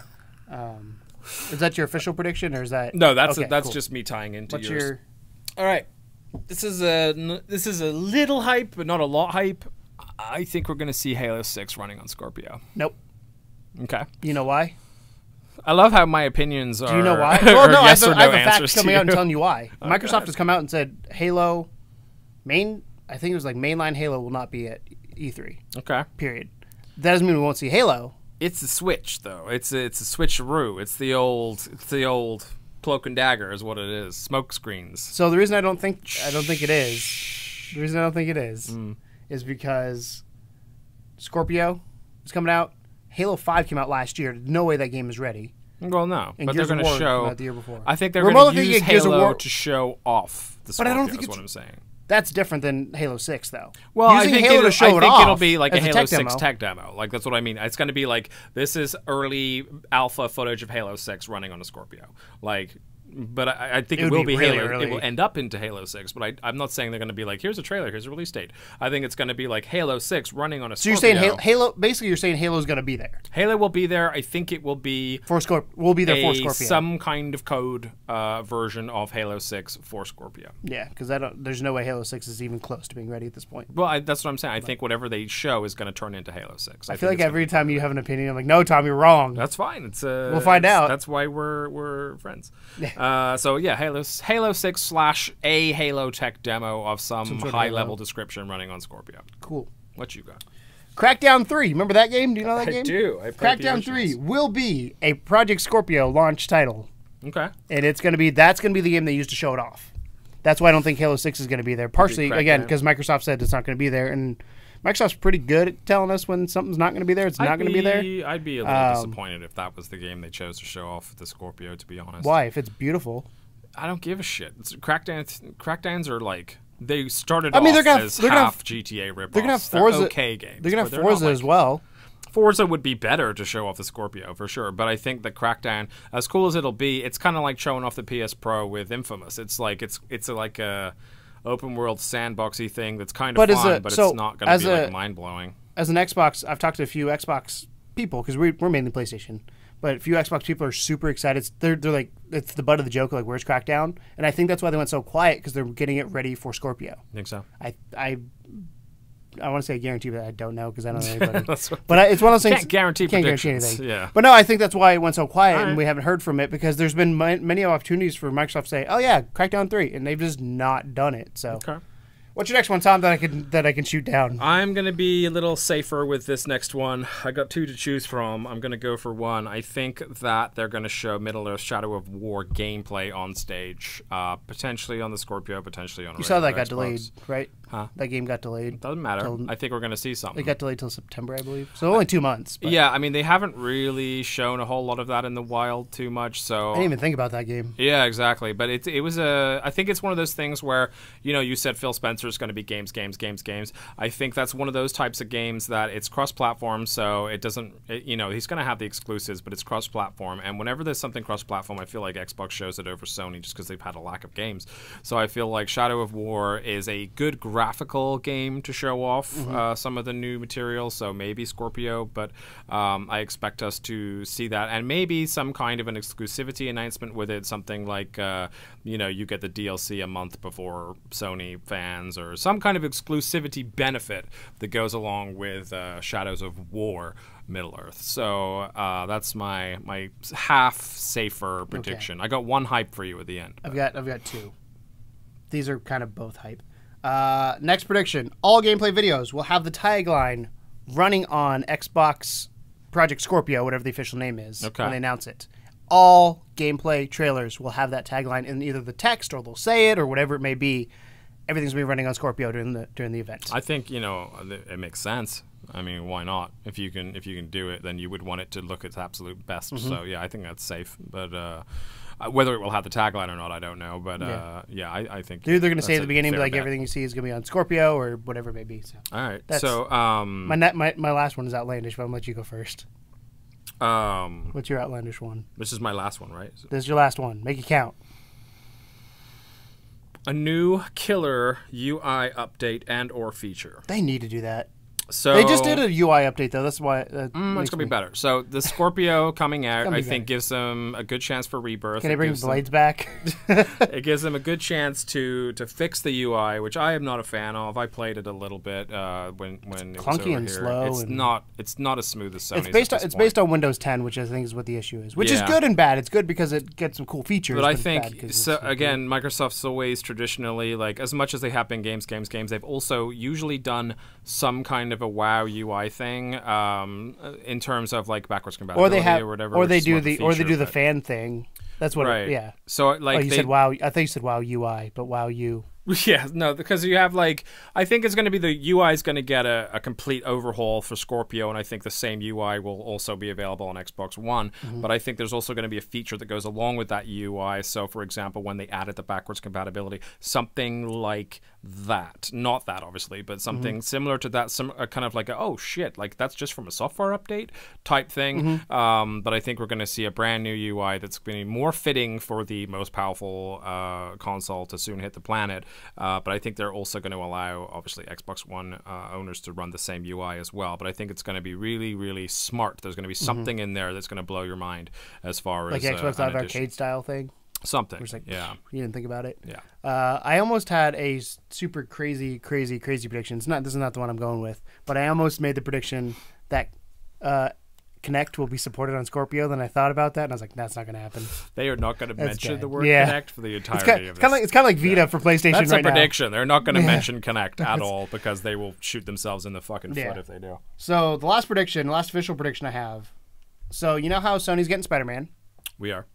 Is that your official prediction, or is that no? That's cool. just me tying into What's yours. your... All right, this is a little hype, but not a lot hype. I think we're going to see Halo 6 running on Scorpio. Nope. Okay. You know why? I love how my opinions are. Do you know why? Well, no, yes I or have no a fact answers coming to out and you. telling you why. Oh, Microsoft God. has come out and said Halo I think it was like mainline Halo will not be at E3. Okay. Period. That doesn't mean we won't see Halo. It's the Switch, though. It's a switcheroo. It's the old cloak and dagger, is what it is. Smoke screens. So the reason I don't think it is. The reason I don't think it is because Scorpio is coming out. Halo 5 came out last year. No way that game is ready. Well, no, And but they're Gears of going to War came show. out the year before. I think they're We're going to both use thinking Gears of Halo War- to show off the But Scorpio. I don't think is it's- what I'm saying. That's different than Halo 6, though. Well, Using I think, Halo to show it off it'll be like a as Halo tech 6 demo. tech demo. Like, that's what I mean. It's going to be like, this is early alpha footage of Halo 6 running on a Scorpio. Like, but I think It it would will be be really Halo. early. It will end up into Halo 6, but I'm not saying they're going to be like, here's a trailer, here's a release date. I think it's going to be like Halo 6 running on a So Scorpio. you're saying Halo? Basically, you're saying Halo's going to be there Halo will be there. I think it will be We'll be there for Scorpio. some kind of code version of Halo 6 for Scorpio. Yeah, because there's no way Halo 6 is even close to being ready at this point. Well, that's what I'm saying. I think whatever they show is going to turn into Halo 6. I feel like every time you have an opinion, I'm like, no, Tom, you're wrong. That's fine. It's We'll find out. That's why we're friends. So yeah, Halo 6 / a Halo tech demo of some sort of high level Halo. description running on Scorpio. Cool. What you got? Crackdown 3. Remember that game? Do you know that I game? do. I played the Crackdown 3 originals. will be a Project Scorpio launch title, Okay. and that's going to be the game they use to show it off. That's why I don't think Halo 6 is going to be there. Partially, again, Crackdown. because Microsoft said it's not going to be there, and Microsoft's pretty good at telling us when something's not going to be there. It's not going to be there. I'd be a little disappointed if that was the game they chose to show off the Scorpio. To be honest, Why? If it's beautiful. I don't give a shit. Crackdowns are like, they started I mean, off they're gonna as have- they're gonna half have- GTA ripoffs. They're going to have Forza. okay games. They're going but to have not Forza like- as well. Forza would be better to show off the Scorpio for sure, but I think the Crackdown, as cool as it'll be, it's kind of like showing off the PS Pro with Infamous. It's like like a open world sandboxy thing that's kind of fun, but it's not going to be like mind blowing. As an Xbox, I've talked to a few Xbox people because we're mainly PlayStation, but a few Xbox people are super excited. They're like, it's the butt of the joke. Like, where's Crackdown? And I think that's why they went so quiet, because they're getting it ready for Scorpio. Think so? I want to say guarantee, but I don't know because I don't know anybody. That's what- But it's one of those things. Can't guarantee predictions, anything. yeah. But no, I think that's why it went so quiet, All and right. we haven't heard from it, because there's been many opportunities for Microsoft to say, "Oh yeah, Crackdown 3," and they've just not done it. So, Okay. what's your next one, Tom? That I can shoot down. I'm going to be a little safer with this next one. I got two to choose from. I'm going to go for one. I think that they're going to show Middle-earth Shadow of War gameplay on stage, potentially on the Scorpio, potentially on a You saw that regular got delayed, Xbox. right? Huh? That game got delayed. Doesn't matter. Till- I think we're going to see something. It got delayed till September, I believe. So only 2 months. But Yeah, I mean, they haven't really shown a whole lot of that in the wild too much, so... I didn't even think about that game. Yeah, exactly. But it was I think it's one of those things where, you said Phil Spencer's going to be games. I think that's one of those types of games that it's cross-platform, so it doesn't, he's going to have the exclusives, but it's cross-platform. And whenever there's something cross-platform, I feel like Xbox shows it over Sony just because they've had a lack of games. So I feel like Shadow of War is a good graphical game to show off some of the new material, so maybe Scorpio, but I expect us to see that, and maybe some kind of an exclusivity announcement with it, something like you get the DLC a month before Sony fans, or some kind of exclusivity benefit that goes along with Shadows of War Middle-earth. So that's my half safer prediction. I got one hype for you at the end. I've got two. These are kind of both hype. Next prediction: all gameplay videos will have the tagline running on Xbox Project Scorpio, whatever the official name is, Okay. when they announce it. All gameplay trailers will have that tagline in either the text, or they'll say it, or whatever it may be. Everything's gonna be running on Scorpio during the event. I think it makes sense. I mean, why not? If you can do it, then you would want it to look its absolute best. So yeah, I think that's safe. But whether it will have the tagline or not, I don't know. But I think They're either going to say at that's the a beginning, fair like, bet. everything you see is going to be on Scorpio, or whatever it may be. So. All right. That's- So My last one is outlandish, but I'm going to let you go first. um, What's your outlandish one? this is my last one, right? This is your last one. Make it count. A new killer UI update and/or feature. They need to do that. So They just did a UI update, though. That's why. It's gonna be better. So the Scorpio coming out, gonna be I think, better. gives them a good chance for rebirth. Can I It bring gives them- Blades back? It gives them a good chance to fix the UI, which I am not a fan of. I played it a little bit when it was clunky over and here. slow It's and- not as smooth as Sony's. It's based on Windows 10, which I think is what the issue is. Which is Yeah. good and bad. It's good because it gets some cool features. But I it's bad think 'cause so. it's Again, Microsoft's always traditionally, like, as much as they have been games, they've also usually done some kind of a WoW UI thing in terms of like backwards compatibility or whatever. or which they is do more the feature, but- fan thing. That's what. Right. Yeah. So like You they, said WoW. I think you said WoW UI, but WoW U. Yeah, no, because you have like, I think it's going to be the UI is going to get a complete overhaul for Scorpio, and I think the same UI will also be available on Xbox One. But I think there's also going to be a feature that goes along with that UI. So, for example, when they added the backwards compatibility, something like that, not that obviously, but something similar to that, some kind of like a, oh shit, like that's just from a software update type thing. But I think we're going to see a brand new UI that's going to be more fitting for the most powerful console to soon hit the planet. But I think they're also going to allow, obviously, Xbox One owners to run the same UI as well. But I think it's going to be really, really smart. There's going to be something in there that's going to blow your mind as far like as Xbox Live Arcade style thing. Something. Like, yeah. You didn't think about it. Yeah. I almost had a super crazy prediction. This is not the one I'm going with, but I almost made the prediction that Kinect will be supported on Scorpio. Then I thought about that, and I was like, that's not going to happen. They are not going to mention bad. the word Kinect for the entirety of this. It's kind of like Vita for PlayStation. That's right a prediction. Now. They're not going to mention Kinect at all because they will shoot themselves in the fucking foot if they do. So the last official prediction I have. So you know how Sony's getting Spider-Man? We are.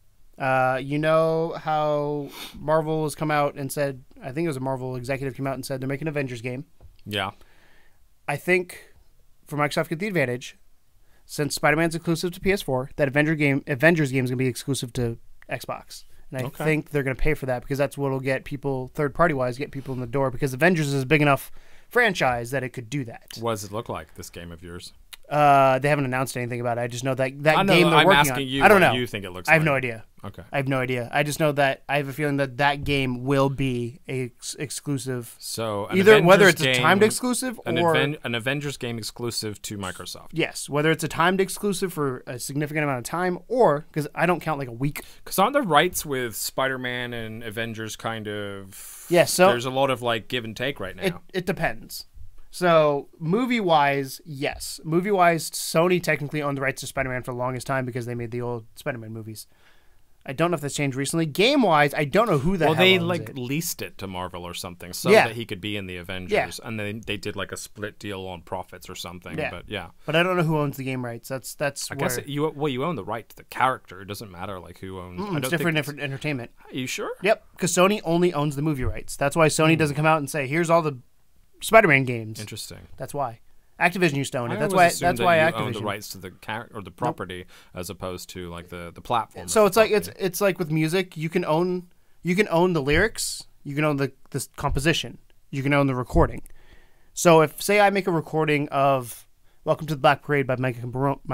You know how Marvel has come out and said, I think it was a Marvel executive came out and said they're making an Avengers game. Yeah. I think for Microsoft get the advantage, since Spider-Man's exclusive to PS4, that Avengers game is going to be exclusive to Xbox. And I think they're going to pay for that because that's what will get people, third-party wise, get people in the door because Avengers is a big enough franchise that it could do that. What does it look like, this game of yours? They haven't announced anything about it. I just know that game they're I'm working asking on. you I don't know. What you think it looks like. I have no idea. Okay. I have no idea. I just know that I have a feeling that game will be a exclusive. So either whether it's a timed exclusive or an Avengers game exclusive to Microsoft. Yes, whether it's a timed exclusive for a significant amount of time or because I don't count like a week. Because aren't the rights with Spider-Man and Avengers kind of? Yes. So there's a lot of like give and take right now. It depends. So, movie-wise, yes. Movie-wise, Sony technically owned the rights to Spider-Man for the longest time because they made the old Spider-Man movies. I don't know if that's changed recently. Game-wise, I don't know who the hell they owns it. leased it to Marvel or something so that he could be in the Avengers. And then they did like a split deal on profits or something. Yeah. But I don't know who owns the game rights. That's I guess you own the right to the character. It doesn't matter like who owns. It's different entertainment. Are you sure? Yep, because Sony only owns the movie rights. That's why Sony doesn't come out and say, "Here's all the Spider-Man games." Interesting. That's why Activision used to own it. That's why Activision owned the rights to the character or the property as opposed to like the platform. So it's like it's like with music, you can own the lyrics, you can own the composition, you can own the recording. So if say I make a recording of Welcome to the Black Parade by My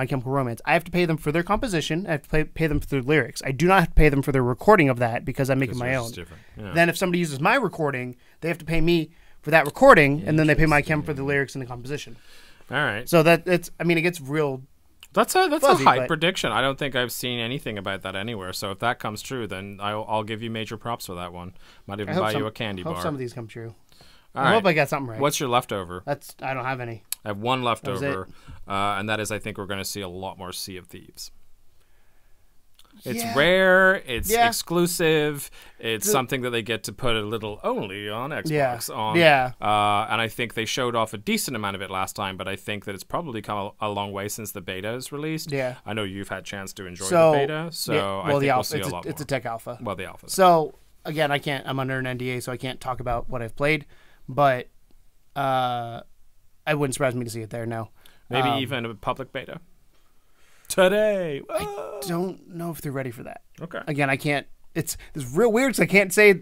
Chemical Romance, I have to pay them for their composition. I have to pay them for their lyrics. I do not have to pay them for their recording of that because I'm making my own. Yeah. Then if somebody uses my recording, they have to pay me for that recording, and then they pay my chem for the lyrics and the composition. All right. So it gets real. That's a fuzzy, hype prediction. I don't think I've seen anything about that anywhere. So if that comes true, then I'll give you major props for that one. Might even buy you a candy bar. I hope some of these come true. I hope I got something right. What's your leftover? I don't have any. I have one leftover, and that is I think we're going to see a lot more Sea of Thieves. It's rare. It's exclusive. It's something that they get to put a little only on Xbox. And I think they showed off a decent amount of it last time, but I think that it's probably come a long way since the beta is released. Yeah. I know you've had a chance to enjoy the beta, so I think we'll see a lot more. It's a tech alpha. Well, the alpha. So, again, I'm under an NDA, so I can't talk about what I've played, but it wouldn't surprise me to see it there now. Maybe even a public beta. Today. I don't know if they're ready for that. Okay. Again, I can't. It's real weird because I can't say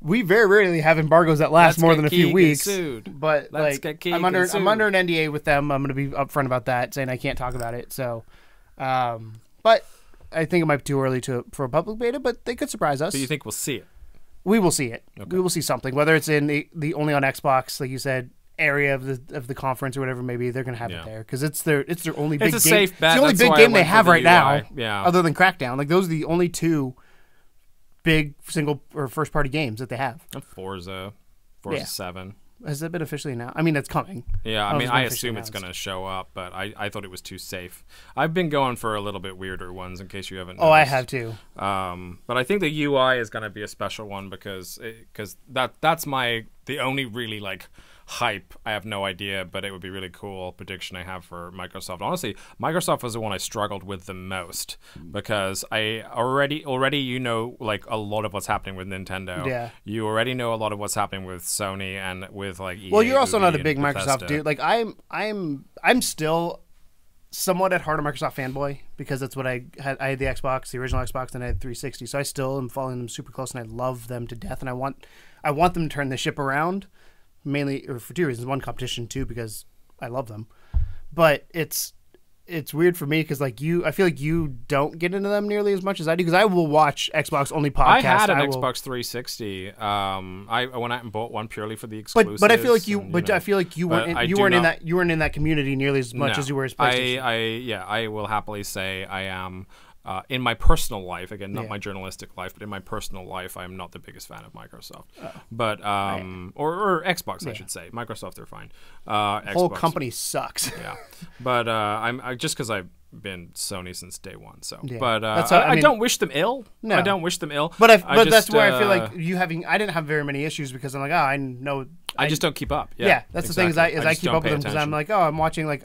we very rarely have embargoes that last more than a few weeks. Sued. But I'm under an NDA with them. I'm going to be upfront about that, saying I can't talk about it. So, but I think it might be too early for a public beta. But they could surprise us. So you think we'll see it? We will see it. Okay. We will see something, whether it's in the only on Xbox, like you said, area of the conference or whatever. Maybe they're going to have it there because it's their only big game. It's a safe bet. It's the only big game they have right now, other than Crackdown. Like those are the only two big single or first party games that they have. Forza 7. Has that been officially announced? I mean, it's coming. Yeah, I assume it's going to show up, but I thought it was too safe. I've been going for a little bit weirder ones in case you haven't noticed. Oh, I have too. But I think the UI is going to be a special one because that's my the only really like hype, I have no idea, but it would be really cool prediction I have for Microsoft. Honestly, Microsoft was the one I struggled with the most because I already like a lot of what's happening with Nintendo. Yeah. You already know a lot of what's happening with Sony and with like EA. Well, you're also not a big Bethesda. Microsoft dude. Like I'm still somewhat at heart a Microsoft fanboy because that's what I had. I had the Xbox, the original Xbox, and I had 360. So I still am following them super close, and I love them to death. And I want them to turn the ship around, mainly or for two reasons. One, competition. Two, because I love them. But it's weird for me because like I feel like you don't get into them nearly as much as I do because I will watch Xbox only podcasts. I had an Xbox 360. I went out and bought one purely for the exclusives. But I feel like I feel like you weren't in that community nearly as much as you were as PlayStation. I will happily say I am. In my personal life, again, not my journalistic life, but in my personal life, I'm not the biggest fan of Microsoft. But or Xbox, I should say. Microsoft, they're fine. The whole company sucks. Yeah, but I'm just because I've been Sony since day one. So, yeah. But I don't wish them ill. No. I don't wish them ill. But that's where I feel like I didn't have very many issues because I'm like, I know. I just don't keep up. Yeah, that's exactly. The thing is I keep up with them because I'm like, I'm watching like.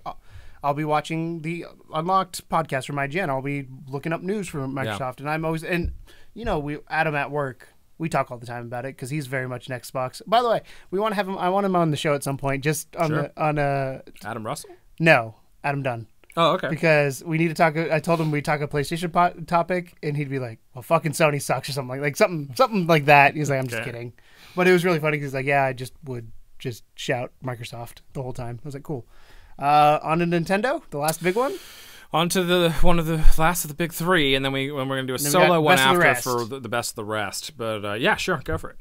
I'll be watching the Unlocked podcast from IGN. I'll be looking up news from Microsoft, and I'm always Adam at work. We talk all the time about it because he's very much an Xbox. By the way, we want to have him. I want him on the show at some point. Just on Adam Russell. No, Adam Dunn. Oh, okay. Because we need to talk. I told him we talk a PlayStation topic, and he'd be like, "Well, fucking Sony sucks" or something like something like that. He's like, "I'm just kidding," but it was really funny because like, I just would just shout Microsoft the whole time. I was like, cool. On to Nintendo, the last big one. On to one of the last of the big three, and then we're going to do a solo one after for the best of the rest. But yeah, sure, go for it.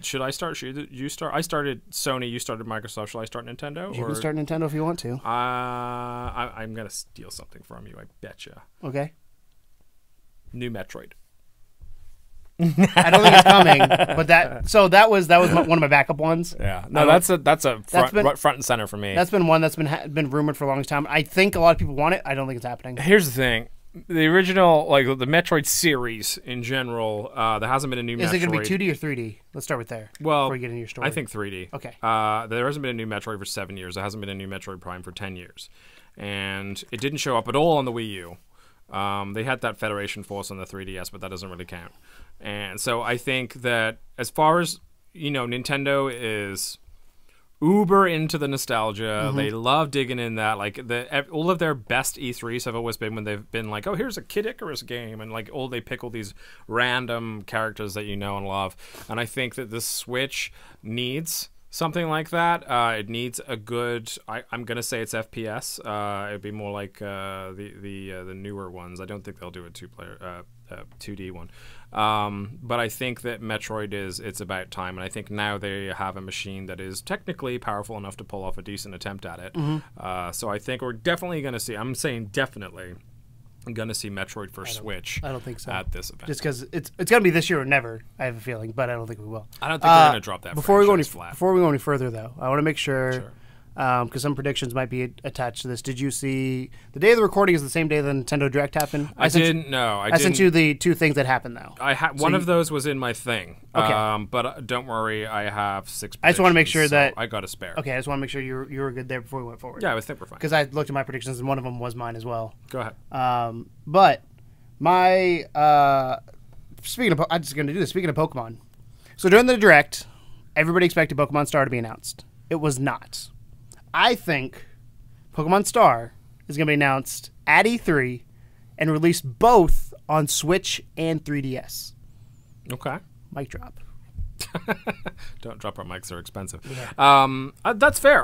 Should I start? Should you start? I started Sony. You started Microsoft. Shall I start Nintendo? You can start Nintendo if you want to. I'm going to steal something from you. I betcha. Okay. New Metroid. I don't think it's coming, but that was one of my backup ones. Yeah, no, that's a front and center for me. That's been one that's been rumored for a long time. I think a lot of people want it. I don't think it's happening. Here's the thing: the original, like the Metroid series in general, there hasn't been a new. Is it going to be 2D or 3D? Let's start with there. Well, before we get into your story, I think 3D. Okay. There hasn't been a new Metroid for 7 years. There hasn't been a new Metroid Prime for 10 years, and it didn't show up at all on the Wii U. They had that Federation Force on the 3DS, but that doesn't really count. And so I think that as far as, Nintendo is uber into the nostalgia. Mm-hmm. They love digging in that. Like all of their best E3s have always been when they've been like, oh, here's a Kid Icarus game. And like, they pick all these random characters that you know and love. And I think that the Switch needs something like that. It needs a good. I'm gonna say it's FPS. It'd be more like the newer ones. I don't think they'll do a 2D one. But I think that Metroid it's about time, and I think now they have a machine that is technically powerful enough to pull off a decent attempt at it. Mm-hmm. So I think we're definitely gonna see. I'm saying definitely. I'm going to see Metroid for Switch. I don't think so. At this event. Just because it's going to be this year or never, I have a feeling, but I don't think we will. I don't think we're going to drop that before we go any flat. further, though, I want to make sure, because some predictions might be attached to this. Did you see the day of the recording is the same day the Nintendo Direct happened? I didn't know. I sent you the two things that happened, though. One of those was in my thing. Okay. But don't worry, I have 6 predictions. I just want to make sure that I got a spare. Okay, I just want to make sure you were good there before we went forward. Yeah, I think we're fine. Because I looked at my predictions, and one of them was mine as well. Go ahead. But my I'm just going to do this. Speaking of Pokemon, so during the Direct, everybody expected Pokemon Star to be announced. It was not. I think Pokemon Star is going to be announced at E3 and released both on Switch and 3DS. Okay. Mic drop. Don't drop our mics; they're expensive. Yeah. That's fair.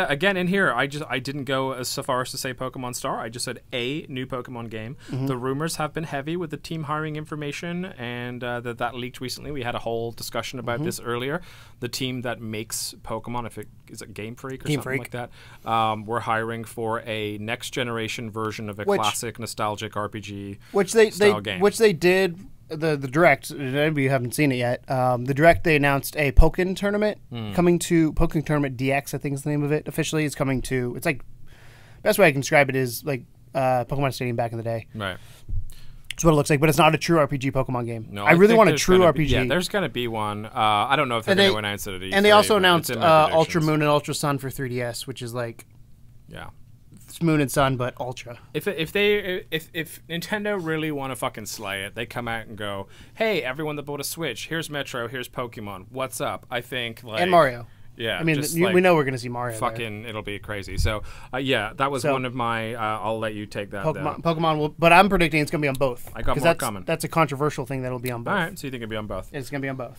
Again in here, I didn't go so far as to say Pokemon Star. I just said a new Pokemon game. Mm-hmm. The rumors have been heavy with the team hiring information, and that leaked recently. We had a whole discussion about this earlier. The team that makes Pokemon, is it Game Freak or something like that, we're hiring for a next generation version of a classic nostalgic RPG style game, which they did. The Direct, maybe you haven't seen it yet. The Direct, they announced a Pokken tournament coming to Pokken Tournament DX, I think is the name of it. Officially, it's coming to. It's like best way I can describe it is like Pokemon Stadium back in the day. Right. That's what it looks like, but it's not a true RPG Pokemon game. No, I really think want a there's true gonna RPG. Be, yeah, there's going to be one. I don't know if they're going to announce it at E3. And they also but announced it's in my Ultra predictions. Moon and Ultra Sun for 3DS, which is like Yeah. it's Moon and Sun, but Ultra. If Nintendo really want to fucking slay it, they come out and go, "Hey, everyone that bought a Switch, here's Metro, here's Pokemon. What's up?" I think like And Mario. Yeah, I mean, just, we know we're going to see Mario. Fucking, it'll be crazy. So, yeah, that was one of my. I'll let you take that. Pokemon will, but I'm predicting it's going to be on both. I got more coming. That's a controversial thing that'll be on both. All right, so you think it'll be on both? It's going to be on both.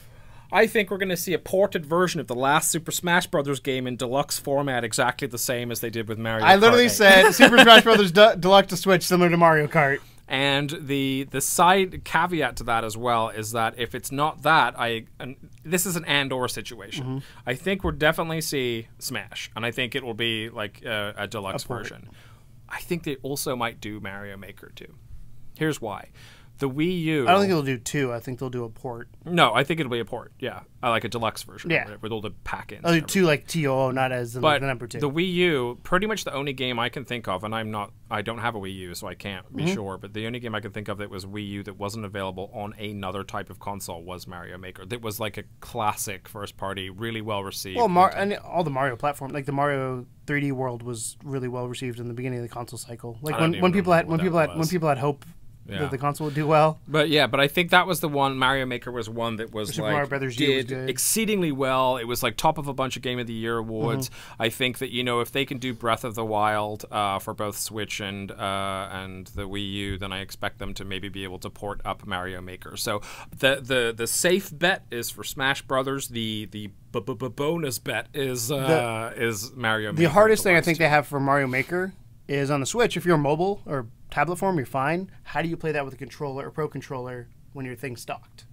I think we're going to see a ported version of the last Super Smash Bros. Game in deluxe format, exactly the same as they did with Mario Kart. I literally said Super Smash Bros. Deluxe to Switch, similar to Mario Kart. And the side caveat to that as well is that if it's not that, and this is an and/or situation. Mm-hmm. I think we'll definitely see Smash, and I think it will be like a deluxe version. I think they also might do Mario Maker too. Here's why. The Wii U... I don't think they'll do 2. I think they'll do a port. No, I think it'll be a port, yeah. Like a deluxe version with all the pack-ins. I'll do 2 like TOO, not as the number 2. The Wii U, pretty much the only game I can think of, and I don't have a Wii U, so I can't be sure, but the only game I can think of that was Wii U that wasn't available on another type of console was Mario Maker. That was like a classic first-party, really well-received. Well, and all the Mario platform, like the Mario 3D World was really well-received in the beginning of the console cycle. Like when people had hope that the console would do well. But I think that was the one. Mario Maker was one that was Super Mario Brothers U was good. Exceedingly well. It was like top of a bunch of Game of the Year awards. I think that if they can do Breath of the Wild for both Switch and the Wii U, then I expect them to maybe be able to port up Mario Maker. So the safe bet is for Smash Brothers. The bonus bet is Mario Maker. The hardest thing I think they have for Mario Maker is on the Switch. If you're mobile or tablet form, you're fine. How do you play that with a controller or Pro Controller when your thing's docked?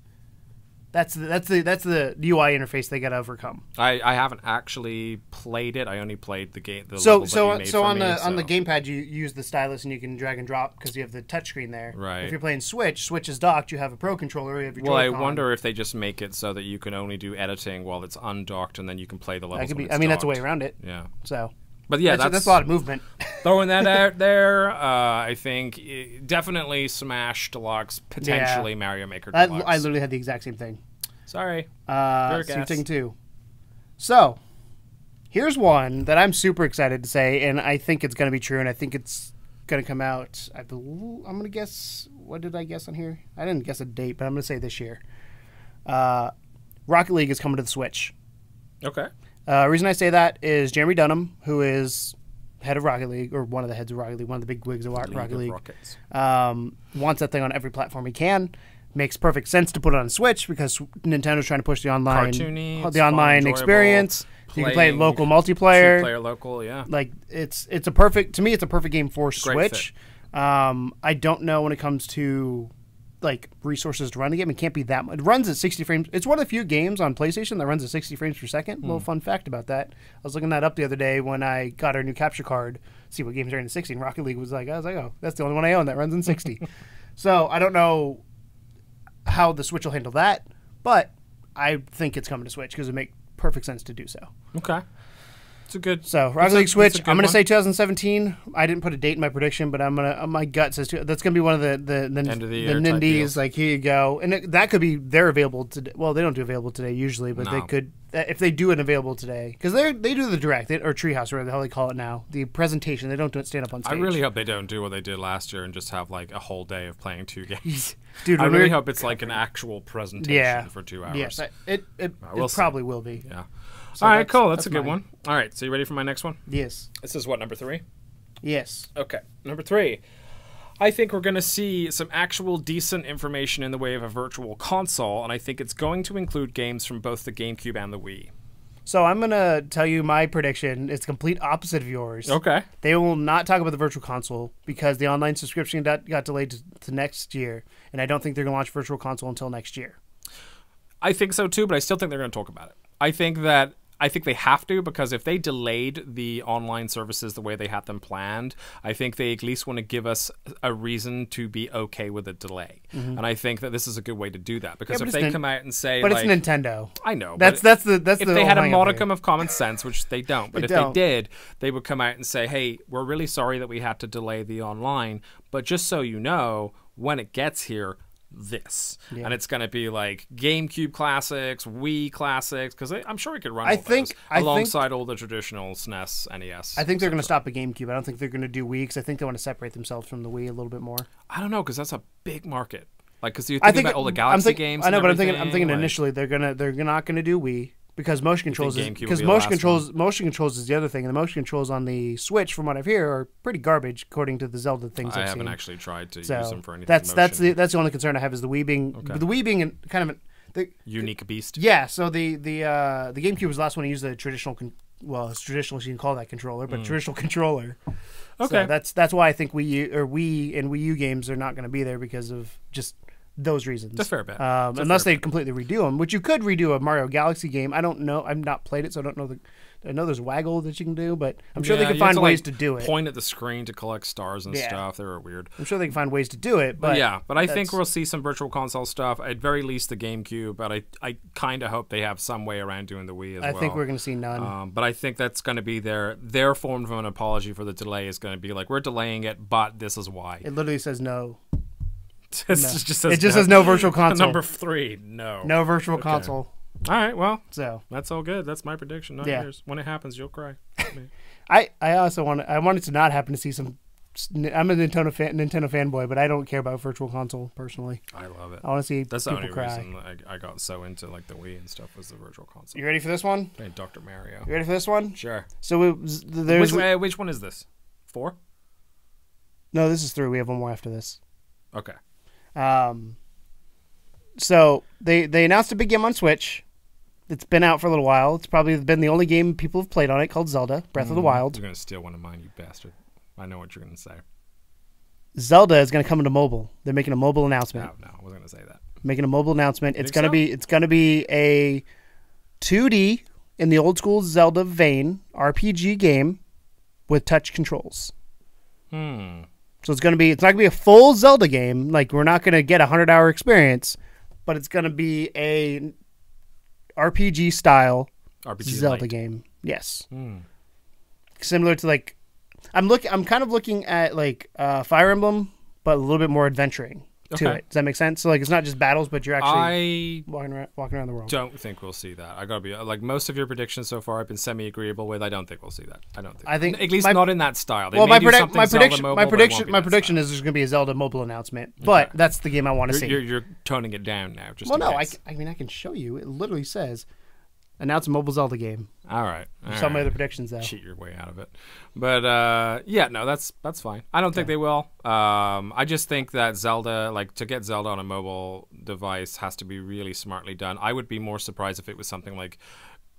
That's the UI interface they got to overcome. I haven't actually played it. I only played the game. So on the gamepad you use the stylus and you can drag and drop because you have the touchscreen there. Right. If you're playing Switch is docked. You have a Pro Controller. You have your Joy-Con. I wonder if they just make it so that you can only do editing while it's undocked, and then you can play the levels. That's a way around it. Yeah. So. But yeah, that's a lot of movement. Throwing that out there, I think definitely Smash Deluxe, potentially Mario Maker Deluxe. I literally had the exact same thing. Sorry. So you're taking 2. So, here's one that I'm super excited to say, and I think it's going to be true, and I think it's going to come out, I'm going to guess, what did I guess on here? I didn't guess a date, but I'm going to say this year. Rocket League is coming to the Switch. Okay. Reason I say that is Jeremy Dunham, who is head of Rocket League, or one of the heads of Rocket League, one of the big wigs of Rocket League, wants that thing on every platform he can. Makes perfect sense to put it on Switch because Nintendo's trying to push the online experience. You can play local multiplayer. Player local, yeah. Like it's a perfect game for Switch. I don't know when it comes to like resources to run the game. It can't be that much. It runs at 60 frames. It's one of the few games on PlayStation that runs at 60 frames per second. Little fun fact about that. I was looking that up the other day when I got our new capture card. See what games are in 60. And Rocket League was like, oh, that's the only one I own that runs in 60. So I don't know how the Switch will handle that, but I think it's coming to Switch because it makes perfect sense to do so. Okay. It's a good. So Rocket League Switch. I'm going to say 2017. I didn't put a date in my prediction, but my gut says that's going to be one of the end of the year Nindies. Like here you go, and that could be they're available today. Well, they don't do available today usually, but they could if they do it available today because they do the direct or Treehouse or whatever the hell they call it now. The presentation they don't do it stand up on stage. I really hope they don't do what they did last year and just have like a whole day of playing 2 games. Dude, I really hope it's like an actual presentation for 2 hours. Yes, it probably will be. Yeah. So all right, cool. That's a good one. All right, so you ready for my next one? Yes. This is what, number 3? Yes. Okay, number 3. I think we're going to see some actual decent information in the way of a virtual console, and I think it's going to include games from both the GameCube and the Wii. So I'm going to tell you my prediction. It's complete opposite of yours. Okay. They will not talk about the virtual console because the online subscription got delayed to next year, and I don't think they're going to launch virtual console until next year. I think so too, but I still think they're going to talk about it. I think they have to because if they delayed the online services the way they had them planned, I think they at least want to give us a reason to be okay with a delay. Mm-hmm. And I think that this is a good way to do that because if they come out and say, but it's Nintendo. I know. That's the if they had a modicum of common sense, which they don't, but if they did, they would come out and say, hey, we're really sorry that we had to delay the online, but just so you know, when it gets here, this. And it's going to be like GameCube classics, Wii classics, because I'm sure we could run those alongside all the traditional SNES, NES. I think they're going to stop at GameCube. I don't think they're going to do Wii, because I think they want to separate themselves from the Wii a little bit more. I don't know, because that's a big market. Like, because you're thinking about all the Galaxy games. I know, but I'm thinking like, initially they're not going to do Wii. Because motion controls motion controls is the other thing, and the motion controls on the Switch, from what I've heard, are pretty garbage according to the Zelda things I've seen. I haven't actually tried to use them for anything. That's the only concern I have is the Wii being kind of the unique beast. Yeah, so the GameCube was the last one to use the traditional it's traditional, so you can call that controller, but traditional controller. Okay, so that's why I think Wii and Wii U games are not going to be there because of just those reasons. That's fair bet. Unless they completely redo them, which you could redo a Mario Galaxy game. I don't know. I've not played it, so I don't know. I know there's waggle that you can do, but I'm sure they can find ways to do it. Point at the screen to collect stars and stuff. They were weird. I'm sure they can find ways to do it. But I think we'll see some Virtual Console stuff. At very least the GameCube, but I kind of hope they have some way around doing the Wii as well. I think we're going to see none. But I think that's going to be their form of an apology for the delay is going to be like, we're delaying it, but this is why. It literally says no. It just says no Virtual Console. Number 3, no. No Virtual Console. All right, well, so that's all good. That's my prediction, not yours. When it happens, you'll cry. I also want it to not happen to see some. I'm a Nintendo fanboy, but I don't care about Virtual Console personally. I love it. I want to see that's people the only cry. reason I got so into like the Wii and stuff was the Virtual Console. You ready for this one? Hey, Dr. Mario. You ready for this one? Sure. So which one is this? 4? No, this is 3. We have one more after this. Okay. So they announced a big game on Switch. It's been out for a little while. It's probably been the only game people have played on it, called Zelda Breath of the Wild. You're going to steal one of mine, you bastard. I know what you're going to say. Zelda is going to come into mobile. They're making a mobile announcement. No, I wasn't going to say that. Making a mobile announcement. It's going to be a 2D in the old school Zelda vein RPG game with touch controls. So it's not going to be a full Zelda game. Like, we're not going to get a 100-hour experience, but it's going to be a RPG style Zelda game. Yes. Similar to like, I'm kind of looking at like Fire Emblem, but a little bit more adventuring to it. Does that make sense? So like, it's not just battles, but you're actually walking around the world. Don't think we'll see that. I gotta be like, most of your predictions so far I've been semi-agreeable with. I don't think we'll see that. I think at least not in that style. My prediction is there's gonna be a Zelda mobile announcement, but that's the game I want to see. You're toning it down now. I mean I can show you. It literally says announce a mobile Zelda game. All right. Some of my other predictions though. Cheat your way out of it. But that's fine. I don't think they will. I just think that Zelda, like, to get Zelda on a mobile device has to be really smartly done. I would be more surprised if it was something like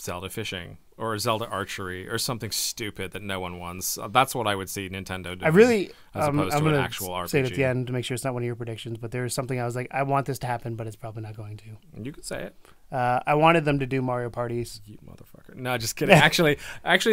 Zelda Fishing or Zelda Archery or something stupid that no one wants. That's what I would see Nintendo doing. As opposed to an actual RPG. Say it at the end to make sure it's not one of your predictions, but there is something I was like, I want this to happen, but it's probably not going to. You could say it. I wanted them to do Mario parties. You motherfucker. No, just kidding. Actually,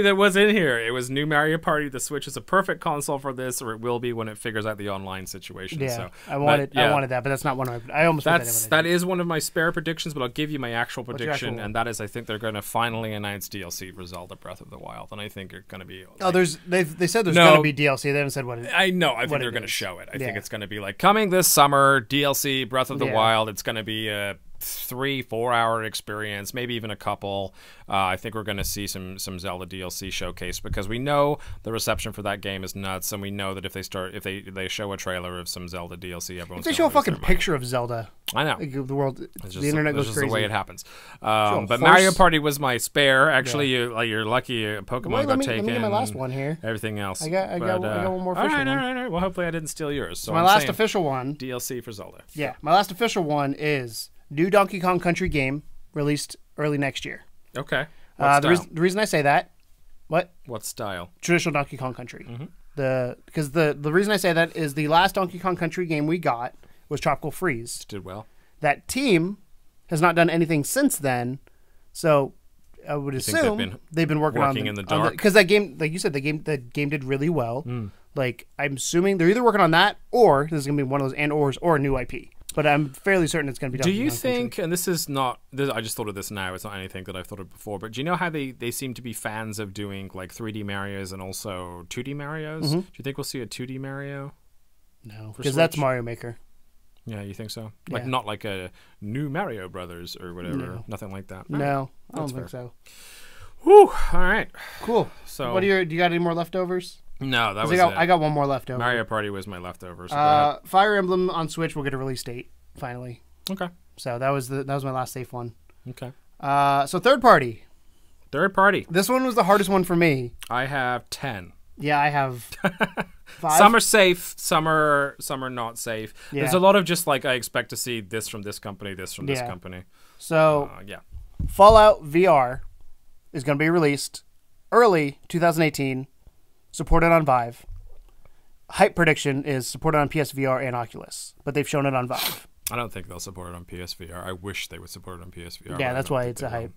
that was in here. It was new Mario Party. The Switch is a perfect console for this, or it will be when it figures out the online situation. Yeah, so, I wanted that, but that's not one of my. I almost that is one of my spare predictions, but I'll give you my actual prediction, and that is I think they're going to finally announce DLC for Zelda Breath of the Wild, and I think it's going to be. Like, they said there's going to be DLC. They haven't said what it. I know. I think they're going to show it. I think it's going to be like coming this summer DLC Breath of the Wild. It's going to be a 3-4 hour experience, maybe even a couple. I think we're going to see some Zelda DLC showcase because we know the reception for that game is nuts, and we know that if they show a trailer of some Zelda DLC, everyone's if they show a fucking picture of Zelda. I know the world, the internet goes crazy. The way it happens. But Mario Party was my spare. Actually, you're lucky. Pokemon got taken. Let me get my last one here. Everything else. I got one more. All right. Well, hopefully I didn't steal yours. So my last official one. DLC for Zelda. Yeah, my last official one is new Donkey Kong Country game released early next year. Okay. The reason I say that, what style? Traditional Donkey Kong Country. Because the reason I say that is the last Donkey Kong Country game we got was Tropical Freeze. Did well. That team has not done anything since then, so I would assume they've been working in the dark. Because that game, like you said, the game did really well. Like, I'm assuming they're either working on that or this is going to be one of those or a new IP. But I'm fairly certain it's going to be. Do you think, and this is not, I just thought of this now, it's not anything that I've thought of before, but do you know how they seem to be fans of doing like 3D Marios and also 2D Marios? Do you think we'll see a 2D Mario? No, because that's Mario Maker. Yeah, you think so? Yeah. Like not like a new Mario Brothers or whatever. No. Nothing like that. No, I don't That's think fair. so. Whew. All right. Cool. So What do you got? Any more leftovers? No, that 'Cause was I it. got one more leftover. Mario Party was my leftover. So go ahead. Fire Emblem on Switch will get a release date finally. Okay. So that was my last safe one. Okay. So third party. Third party. This one was the hardest one for me. I have 10. Yeah, I have 5. Some are safe, some are not safe. Yeah. There's a lot of just like I expect to see this from this company, this from this Yeah. company. So Yeah. Fallout VR is going to be released early 2018, supported on Vive. Hype prediction is supported on PSVR and Oculus, but they've shown it on Vive. I don't think they'll support it on PSVR. I wish they would support it on PSVR. Yeah, but I that's don't why think it's they a will. hype.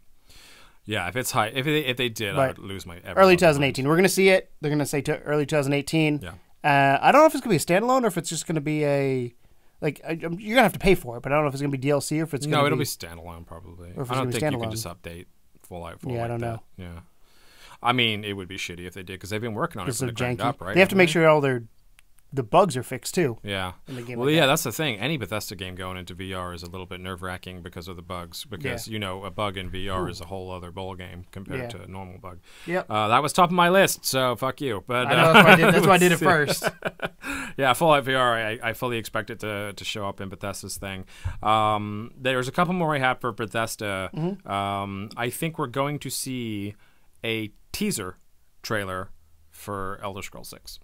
Yeah, if it's high, if they did, I But would lose my Early 2018. We're going to see it. They're going to say early 2018. Yeah. I don't know if it's going to be a standalone or if it's just going to be a you're going to have to pay for it, but I don't know if it's going to be DLC or if it's going to No, it'll be standalone probably. Or if it's I don't gonna be think you can standalone. just update Fallout. Yeah, I like don't that. know. Yeah. I mean, it would be shitty if they did because they've been working on it It's from so the ground janky. up, right? They have to make haven't sure the bugs are fixed too. Yeah. in the game Well, like yeah, that. that's the thing. Any Bethesda game going into VR is a little bit nerve-wracking because of the bugs. Because, a bug in VR is a whole other ball game compared to a normal bug. Yep. That was top of my list, so fuck you. But I know, that's why I did it first. Yeah, Fallout VR, I fully expect it to show up in Bethesda's thing. There's a couple more I have for Bethesda. Mm-hmm. I think we're going to see a teaser trailer for Elder Scrolls 6.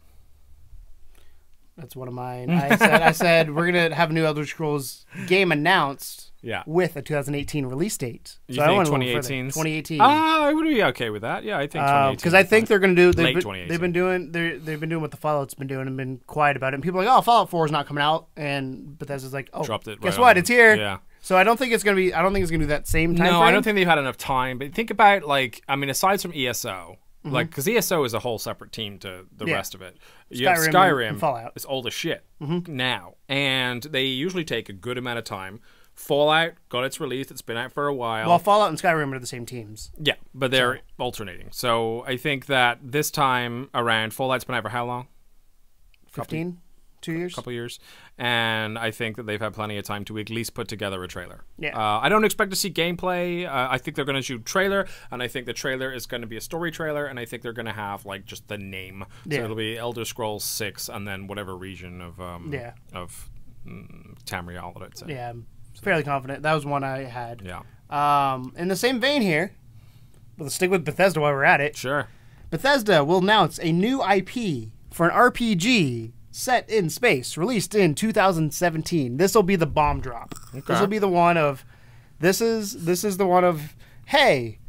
That's one of mine. I said we're gonna have a new Elder Scrolls game announced. Yeah. With a 2018 release date. You So I think went a little further. 2018? 2018. I would be okay with that. Yeah, I think 2018. Because I think they're going to do. Late They've 2018. been doing what the Fallout's been doing and been quiet about it. And people are like, oh, Fallout 4 is not coming out, and Bethesda's like, oh, Dropped it guess right what? on. It's here. Yeah. So I don't think it's going to be. I don't think it's going to do that same time. No, frame. I don't think they've had enough time. But think about aside from ESO, because ESO is a whole separate team to the Yeah. rest of it. You have Skyrim Skyrim, and Fallout. it's old as shit now, and they usually take a good amount of time. Fallout got its release; it's been out for a while. Well, Fallout and Skyrim are the same teams. Yeah, but they're alternating. So I think that this time around, Fallout's been out for how long? 15, 2 years. Couple years, and I think that they've had plenty of time to at least put together a trailer. Yeah. I don't expect to see gameplay. I think they're going to shoot trailer, and I think the trailer is going to be a story trailer, and I think they're going to have like just the name. So Yeah. it'll be Elder Scrolls 6, and then whatever region of Tamriel that I'd say. Yeah, I'm fairly confident. That was one I had. Yeah. In the same vein here, let's stick with Bethesda while we're at it. Sure. Bethesda will announce a new IP for an RPG set in space, released in 2017. This will be the bomb drop. Okay. This will be the one of, this is the one of, hey,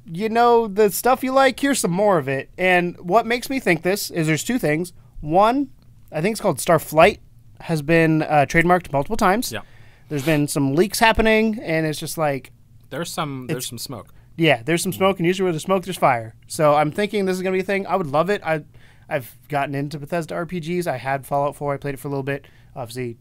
you know the stuff you like, here's some more of it. And what makes me think this is there's two things. One, I think it's called Starflight, has been trademarked multiple times. Yeah. There's been some leaks happening, and it's just like, There's some smoke. yeah, there's some smoke, and usually where there's smoke, there's fire. So I'm thinking this is going to be a thing. I would love it. I've gotten into Bethesda RPGs. I had Fallout 4. I played it for a little bit. Obviously,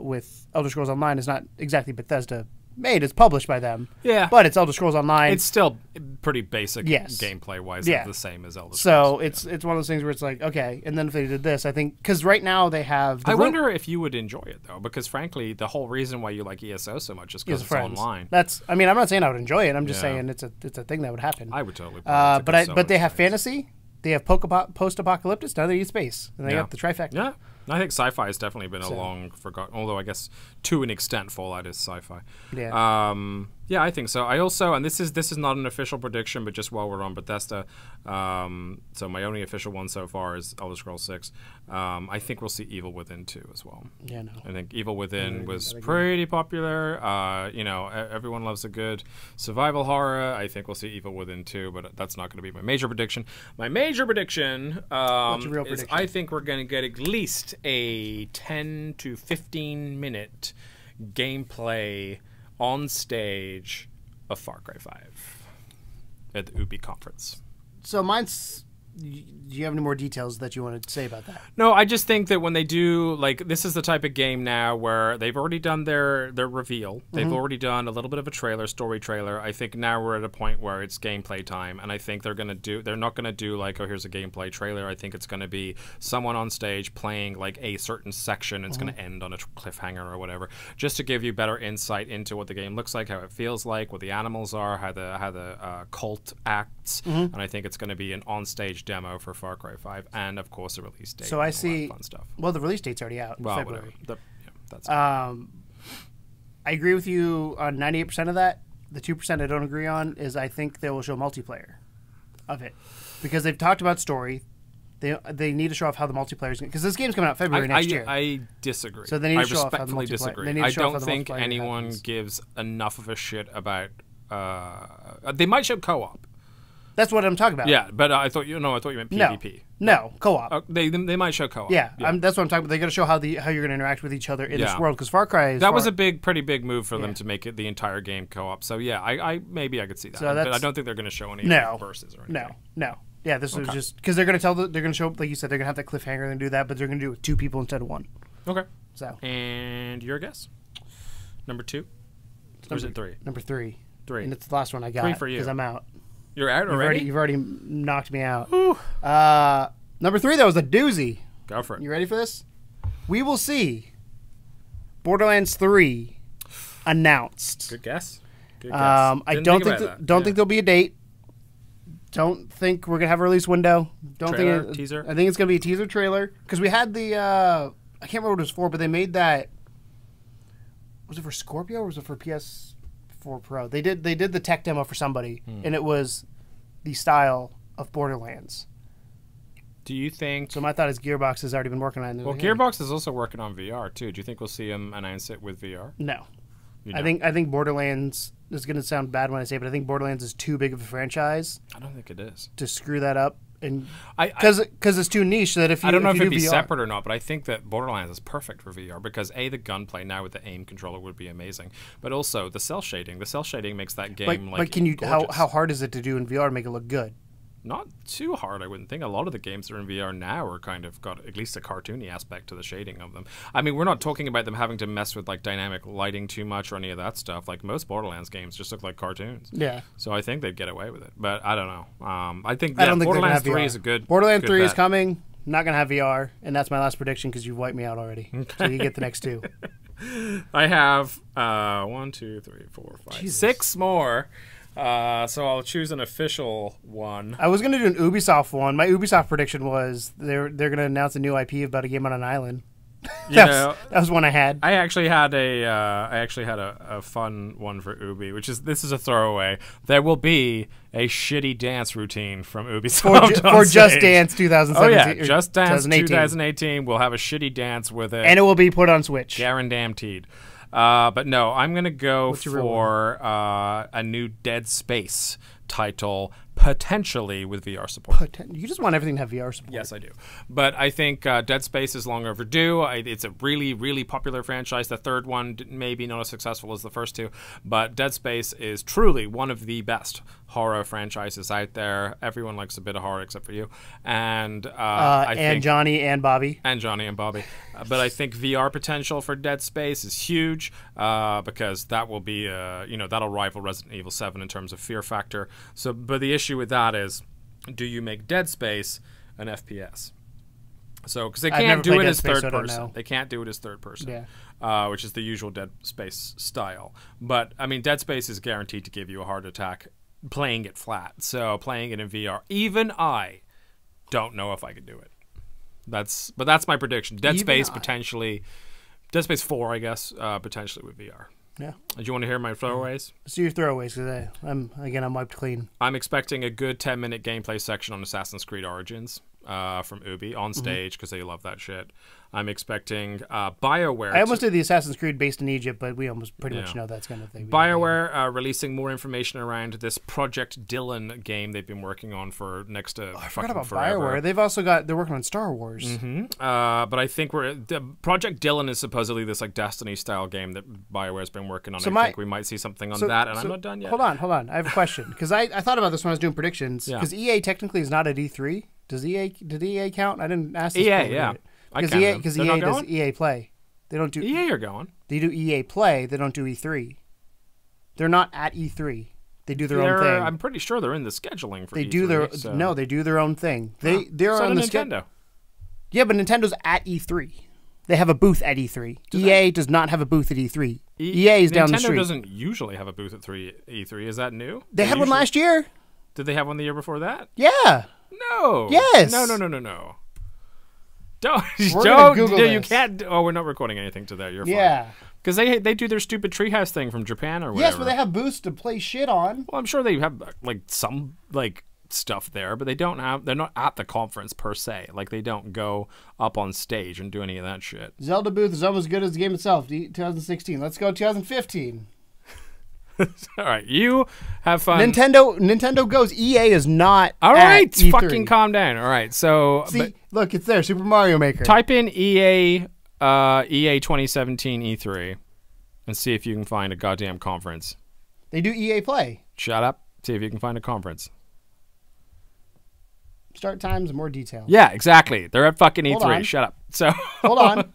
with Elder Scrolls Online, it's not exactly Bethesda made. It's published by them. Yeah. But it's Elder Scrolls Online. It's still pretty basic Yes. gameplay-wise. Yeah. It's the same as Elder so Scrolls. it's one of those things where it's like, okay, and then if they did this, I think, because right now they have... I wonder if you would enjoy it, though, because frankly, the whole reason why you like ESO so much is because it's friends. online. I'm not saying I would enjoy it. I'm just Yeah. saying it's a thing that would happen. I would totally play it. It's a good But they Sony have experience. fantasy. They have post-apocalyptic. Now they need space. And they Yeah. got the trifecta. Yeah. I think sci-fi has definitely been a So- long forgotten, although I guess to an extent Fallout is sci-fi. Yeah. Yeah, I think so. I also, and this is not an official prediction, but just while we're on Bethesda, so my only official one so far is Elder Scrolls 6. I think we'll see Evil Within 2 as well. Yeah, no. I think Evil Within was pretty popular. Everyone loves a good survival horror. I think we'll see Evil Within 2, but that's not going to be my major prediction. My major prediction, What's your real is prediction? I think we're going to get at least a 10 to 15 minute gameplay on stage of Far Cry 5 at the Ubi conference. So mine's do you have any more details that you want to say about that? No, I just think that when they do, like, this is the type of game now where they've already done their reveal. They've already done a little bit of a trailer, story trailer. I think now we're at a point where it's gameplay time, and I think they're not going to do, like, oh, here's a gameplay trailer. I think it's going to be someone on stage playing, like, a certain section. It's going to end on a cliffhanger or whatever, just to give you better insight into what the game looks like, how it feels like, what the animals are, how the cult acts, and I think it's going to be an on-stage demo for Far Cry 5, and of course a release date. So I see. Fun stuff. Well, the release date's already out. Well, February. whatever. That's I agree with you on 98% of that. The 2% I don't agree on is I think they will show multiplayer of it, because they've talked about story. They need to show off how the multiplayer is, because this game's coming out February next year. I disagree. So they need to show off how the respectfully multiplayer. disagree. I don't think anyone gives enough of a shit about. They might show co-op. That's what I'm talking about. Yeah, but I thought you meant PvP. No, co-op. They might show co-op. Yeah. That's what I'm talking about. They got to show how you're going to interact with each other in this world, because Far Cry is was a pretty big move for them to make it the entire game co-op. So yeah, I maybe I could see that. So but I don't think they're going to show any verses or anything. No. Yeah, this was just because they're going to show, like you said, they're going to have that cliffhanger and do that, but they're going to do it with 2 people instead of 1. Okay. So. And your guess? Number 2? Or is it 3? Number 3. 3. And it's the last one I got. 3 for you. Because I'm out. You're out already? You've already knocked me out. Number 3, that was a doozy. Go for it. You ready for this? We will see Borderlands 3 announced. Good guess. I don't think there'll be a date. Don't think we're gonna have a release window. Teaser. I think it's gonna be a teaser trailer, because we had the I can't remember what it was for, but they made that. Was it for Scorpio or was it for PS4 Pro? They did the tech demo for somebody, and it was the style of Borderlands. Do you think? So my thought is Gearbox has already been working on it. Well, Gearbox is also working on VR too. Do you think we'll see them announce it with VR? No. I think Borderlands, this is going to sound bad when I say it, but I think Borderlands is too big of a franchise. I don't think it is. To screw that up. And because it's too niche that if you I don't know if it'd be VR, separate or not, but I think that Borderlands is perfect for VR, because the gunplay now with the aim controller would be amazing, but also the cell shading. The cell shading makes that game but can you how hard is it to do in VR to make it look good? Not too hard, I wouldn't think. A lot of the games that are in VR now are kind of got at least a cartoony aspect to the shading of them. I mean, we're not talking about them having to mess with like dynamic lighting too much or any of that stuff. Like most Borderlands games just look like cartoons. Yeah. So I think they'd get away with it, but I don't know. I think Borderlands 3 is a good. Borderlands 3 is coming. Not gonna have VR, and that's my last prediction because you've wiped me out already. So you get the next 2. I have 1, 2, 3, 4, 5, 6 more. So I'll choose an official one. I was going to do an Ubisoft one. My Ubisoft prediction was they're going to announce a new IP about a game on an island. that was one I had. I actually had a fun one for Ubi, this is a throwaway. There will be a shitty dance routine from Ubisoft for Just Dance 2017. Oh yeah, Just Dance 2018. We'll have a shitty dance with it, and it will be put on Switch. Guaranteed. But no, I'm going to go for a new Dead Space title, potentially with VR support. You just want everything to have VR support. Yes, I do. But I think Dead Space is long overdue. It's a really, really popular franchise. The third one maybe not as successful as the first 2, but Dead Space is truly one of the best horror franchises out there. Everyone likes a bit of horror except for you. And I think Johnny and Bobby. But I think VR potential for Dead Space is huge, because that will be that'll rival Resident Evil 7 in terms of fear factor. So, but the issue with that is, do you make Dead Space an FPS? So, because they can't do it as third person. They can't do it as third person, which is the usual Dead Space style. But I mean, Dead Space is guaranteed to give you a heart attack playing it flat. So, playing it in VR, even I don't know if I could do it. That's my prediction. Dead Space 4, I guess, potentially with VR. Yeah. Do you want to hear my throwaways? Let's do your throwaways, because I'm wiped clean. I'm expecting a good 10-minute gameplay section on Assassin's Creed Origins from Ubi on stage, because they love that shit. I'm expecting BioWare. I almost did the Assassin's Creed based in Egypt, but we almost pretty much know that's kind of thing. BioWare releasing more information around this Project Dylan game they've been working on for next to I forgot about forever. BioWare. They're working on Star Wars. But I think Project Dylan is supposedly this like Destiny style game that BioWare's been working on. I think we might see something on that, and I'm not done yet. Hold on. I have a question, because I thought about this when I was doing predictions, because EA technically is not at E3. Did EA count? I didn't ask this. EA, yeah. Because EA does EA Play. They don't do EA are going. They do EA Play. They don't do E3. They're not at E3. They do their own thing. I'm pretty sure they're in the scheduling for they E3. Do their no. They do their own thing. They're so on the Nintendo. Yeah, but Nintendo's at E3. They have a booth at E3. EA does not have a booth at E3. EA is down the street. Nintendo doesn't usually have a booth at E3. Is that new? They had one last year. Did they have one the year before that? Yeah. No. Yes. No. Don't. Google You this. can't. Oh, we're not recording anything to that. You're fine. Yeah. Because they do their stupid treehouse thing from Japan or whatever. Yes, but they have booths to play shit on. Well, I'm sure they have like some stuff there, but they're not at the conference per se. Like they don't go up on stage and do any of that shit. Zelda booth is almost as good as the game itself. 2016. Let's go 2015. All right, you have fun. Nintendo goes. EA is not. All right, at E3. fucking calm down. All right, so see, look, it's there. Super Mario Maker. Type in EA 2017 E3 and see if you can find a goddamn conference. They do EA Play. Shut up. See if you can find a conference. Start times, more detail. Yeah, exactly. They're at fucking E3. On. Shut up. So hold on.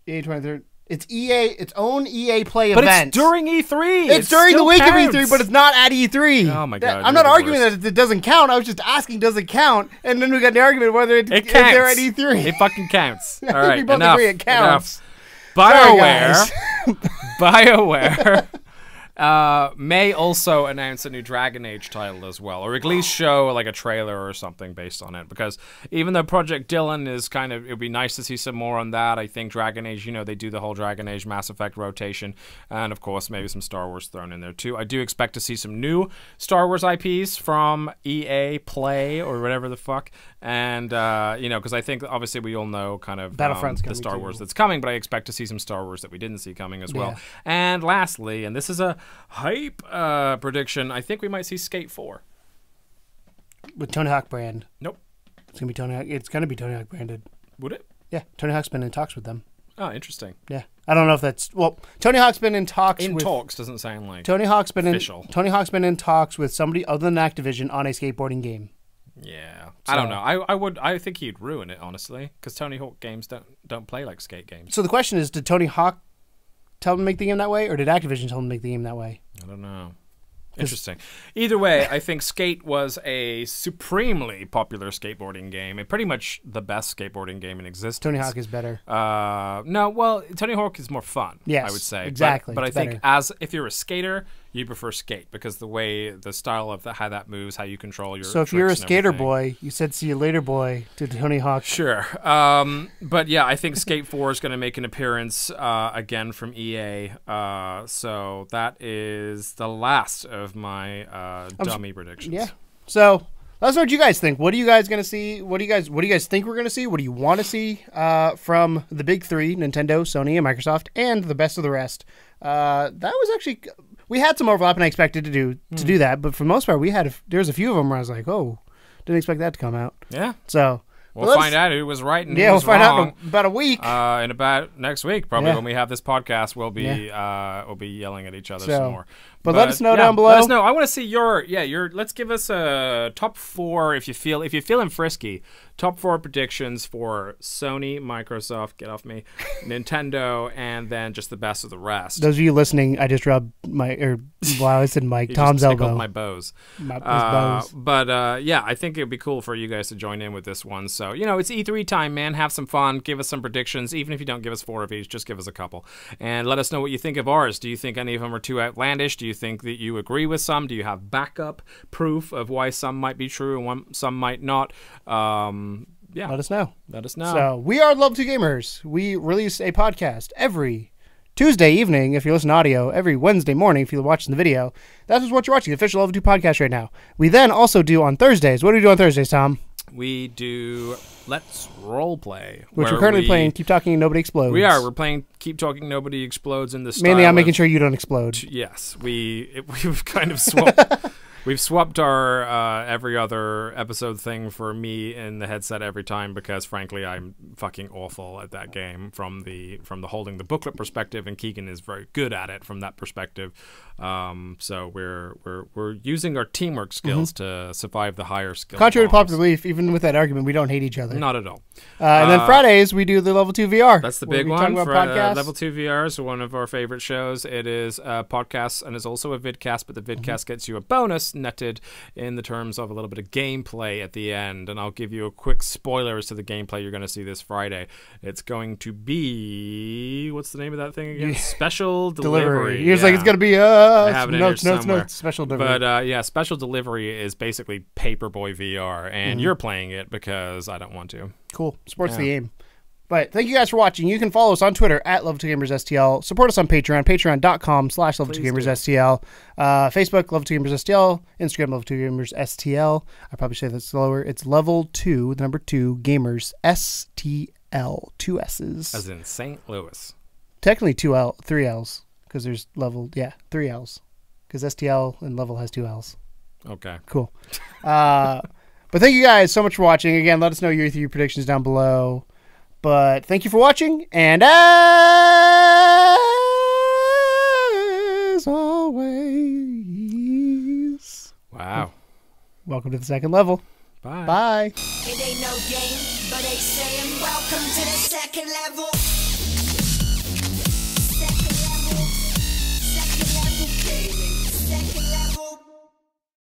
EA 23rd. It's EA, its own EA Play but event. It's during E3. It's during the week of E3, but it's not at E3. Oh my god! I'm not arguing that it doesn't count. I was just asking, does it count? And then we got the argument whether it's there at E3. It fucking counts. All right, we both enough. agree it counts. Enough. BioWare may also announce a new Dragon Age title as well, or at least show like a trailer or something based on it. Because even though Project Dylan is kind of, it'd be nice to see some more on that. I think Dragon Age, they do the whole Dragon Age Mass Effect rotation, and of course maybe some Star Wars thrown in there too. I do expect to see some new Star Wars IPs from EA Play or whatever the fuck, and because I think obviously we all know kind of Battlefront's the Star Wars that's coming, but I expect to see some Star Wars that we didn't see coming as well. And lastly, and this is a hype prediction, I think we might see Skate 4 with Tony Hawk brand. Nope. It's gonna be Tony Hawk. It's gonna be Tony Hawk branded. Would it? Yeah, Tony Hawk's been in talks with them. Oh, interesting. Yeah, I don't know if that's Tony Hawk's been in talks. Talks doesn't sound like Tony Hawk's been official. Tony Hawk's been in talks with somebody other than Activision on a skateboarding game. Yeah, so, I don't know. I think he'd ruin it honestly, because Tony Hawk games don't play like skate games. So the question is, did Tony Hawk tell him to make the game that way, or did Activision tell him to make the game that way? I don't know. Interesting. Either way, I think Skate was a supremely popular skateboarding game. It pretty much the best skateboarding game in existence. Tony Hawk is better. Tony Hawk is more fun. Yes, I would say exactly. But I think better. if you're a skater, you prefer Skate because the style of how that moves, how you control your. So if you're a skater boy, you said "see you later, boy" to Tony Hawk. Sure, but yeah, I think Skate 4 is going to make an appearance again from EA. So that is the last of my dummy predictions. Yeah. So let us know what you guys think. What are you guys going to see? What do you guys think we're going to see? What do you want to see from the big three: Nintendo, Sony, and Microsoft, and the best of the rest? That was actually. We had some overlap, and I expected to do that, but for the most part, there's a few of them where I was like, oh, didn't expect that to come out. Yeah. So we'll find out who was right and who we'll was find wrong. out in about a week. In about next week, probably when we have this podcast, we'll be yelling at each other some more. But let us know down below. Let us know. I want to see your. Let's give us a top 4 if you're feeling frisky. Top 4 predictions for Sony, Microsoft, get off me, Nintendo, and then just the best of the rest. Those of you listening, I just rubbed I said Mike, Tom's just elbow. My bows. Bows. But I think it'd be cool for you guys to join in with this one. So, it's E3 time, man. Have some fun. Give us some predictions. Even if you don't give us 4 of each, just give us a couple. And let us know what you think of ours. Do you think any of them are too outlandish? Do you think that you agree with some? Do you have backup proof of why some might be true and some might not? Let us know. So we are Love 2 Gamers. We release a podcast every Tuesday evening if you listen to audio, every Wednesday morning if you're watching the video. That's what you're watching, the official Love 2 podcast right now. We then also do on Thursdays. What do we do on Thursdays, Tom? We do Let's Roleplay. Which we're currently playing Keep Talking Nobody Explodes. We are. We're playing Keep Talking Nobody Explodes in the style Mainly I'm making sure you don't explode. Yes. We've kind of swapped... We've swapped our every other episode thing for me in the headset every time because, frankly, I'm fucking awful at that game from the holding the booklet perspective, and Keegan is very good at it from that perspective. So we're using our teamwork skills to survive the higher skill. Contrary to popular belief, even with that argument, we don't hate each other. Not at all. And then Fridays, we do the Level 2 VR. That's the big one. For, Level 2 VR is one of our favorite shows. It is a podcast and is also a vidcast, but the vidcast gets you a bonus netted in the terms of a little bit of gameplay at the end. And I'll give you a quick spoiler as to the gameplay you're going to see this Friday. It's going to be... What's the name of that thing again? Special Delivery. He was like, it's going to be... I have it in here somewhere. No, special delivery. But yeah, Special Delivery is basically Paperboy VR, and you're playing it because I don't want to. Cool. Sports the aim. But thank you guys for watching. You can follow us on Twitter at Level2GamersSTL. Support us on Patreon, patreon.com/Level2GamersSTL. Facebook, Level2GamersSTL. Instagram, Level2GamersSTL. I probably say that slower. It's Level2, the number 2, Gamers STL. 2 S's. As in St. Louis. Technically 3 L's. Because there's level, 3 L's. Because STL and level has 2 L's. Okay. Cool. But thank you guys so much for watching. Again, let us know your 3 predictions down below. But thank you for watching. And as always. Wow. Welcome to the second level. Bye. Bye. It ain't no game, but they saying welcome to the second level.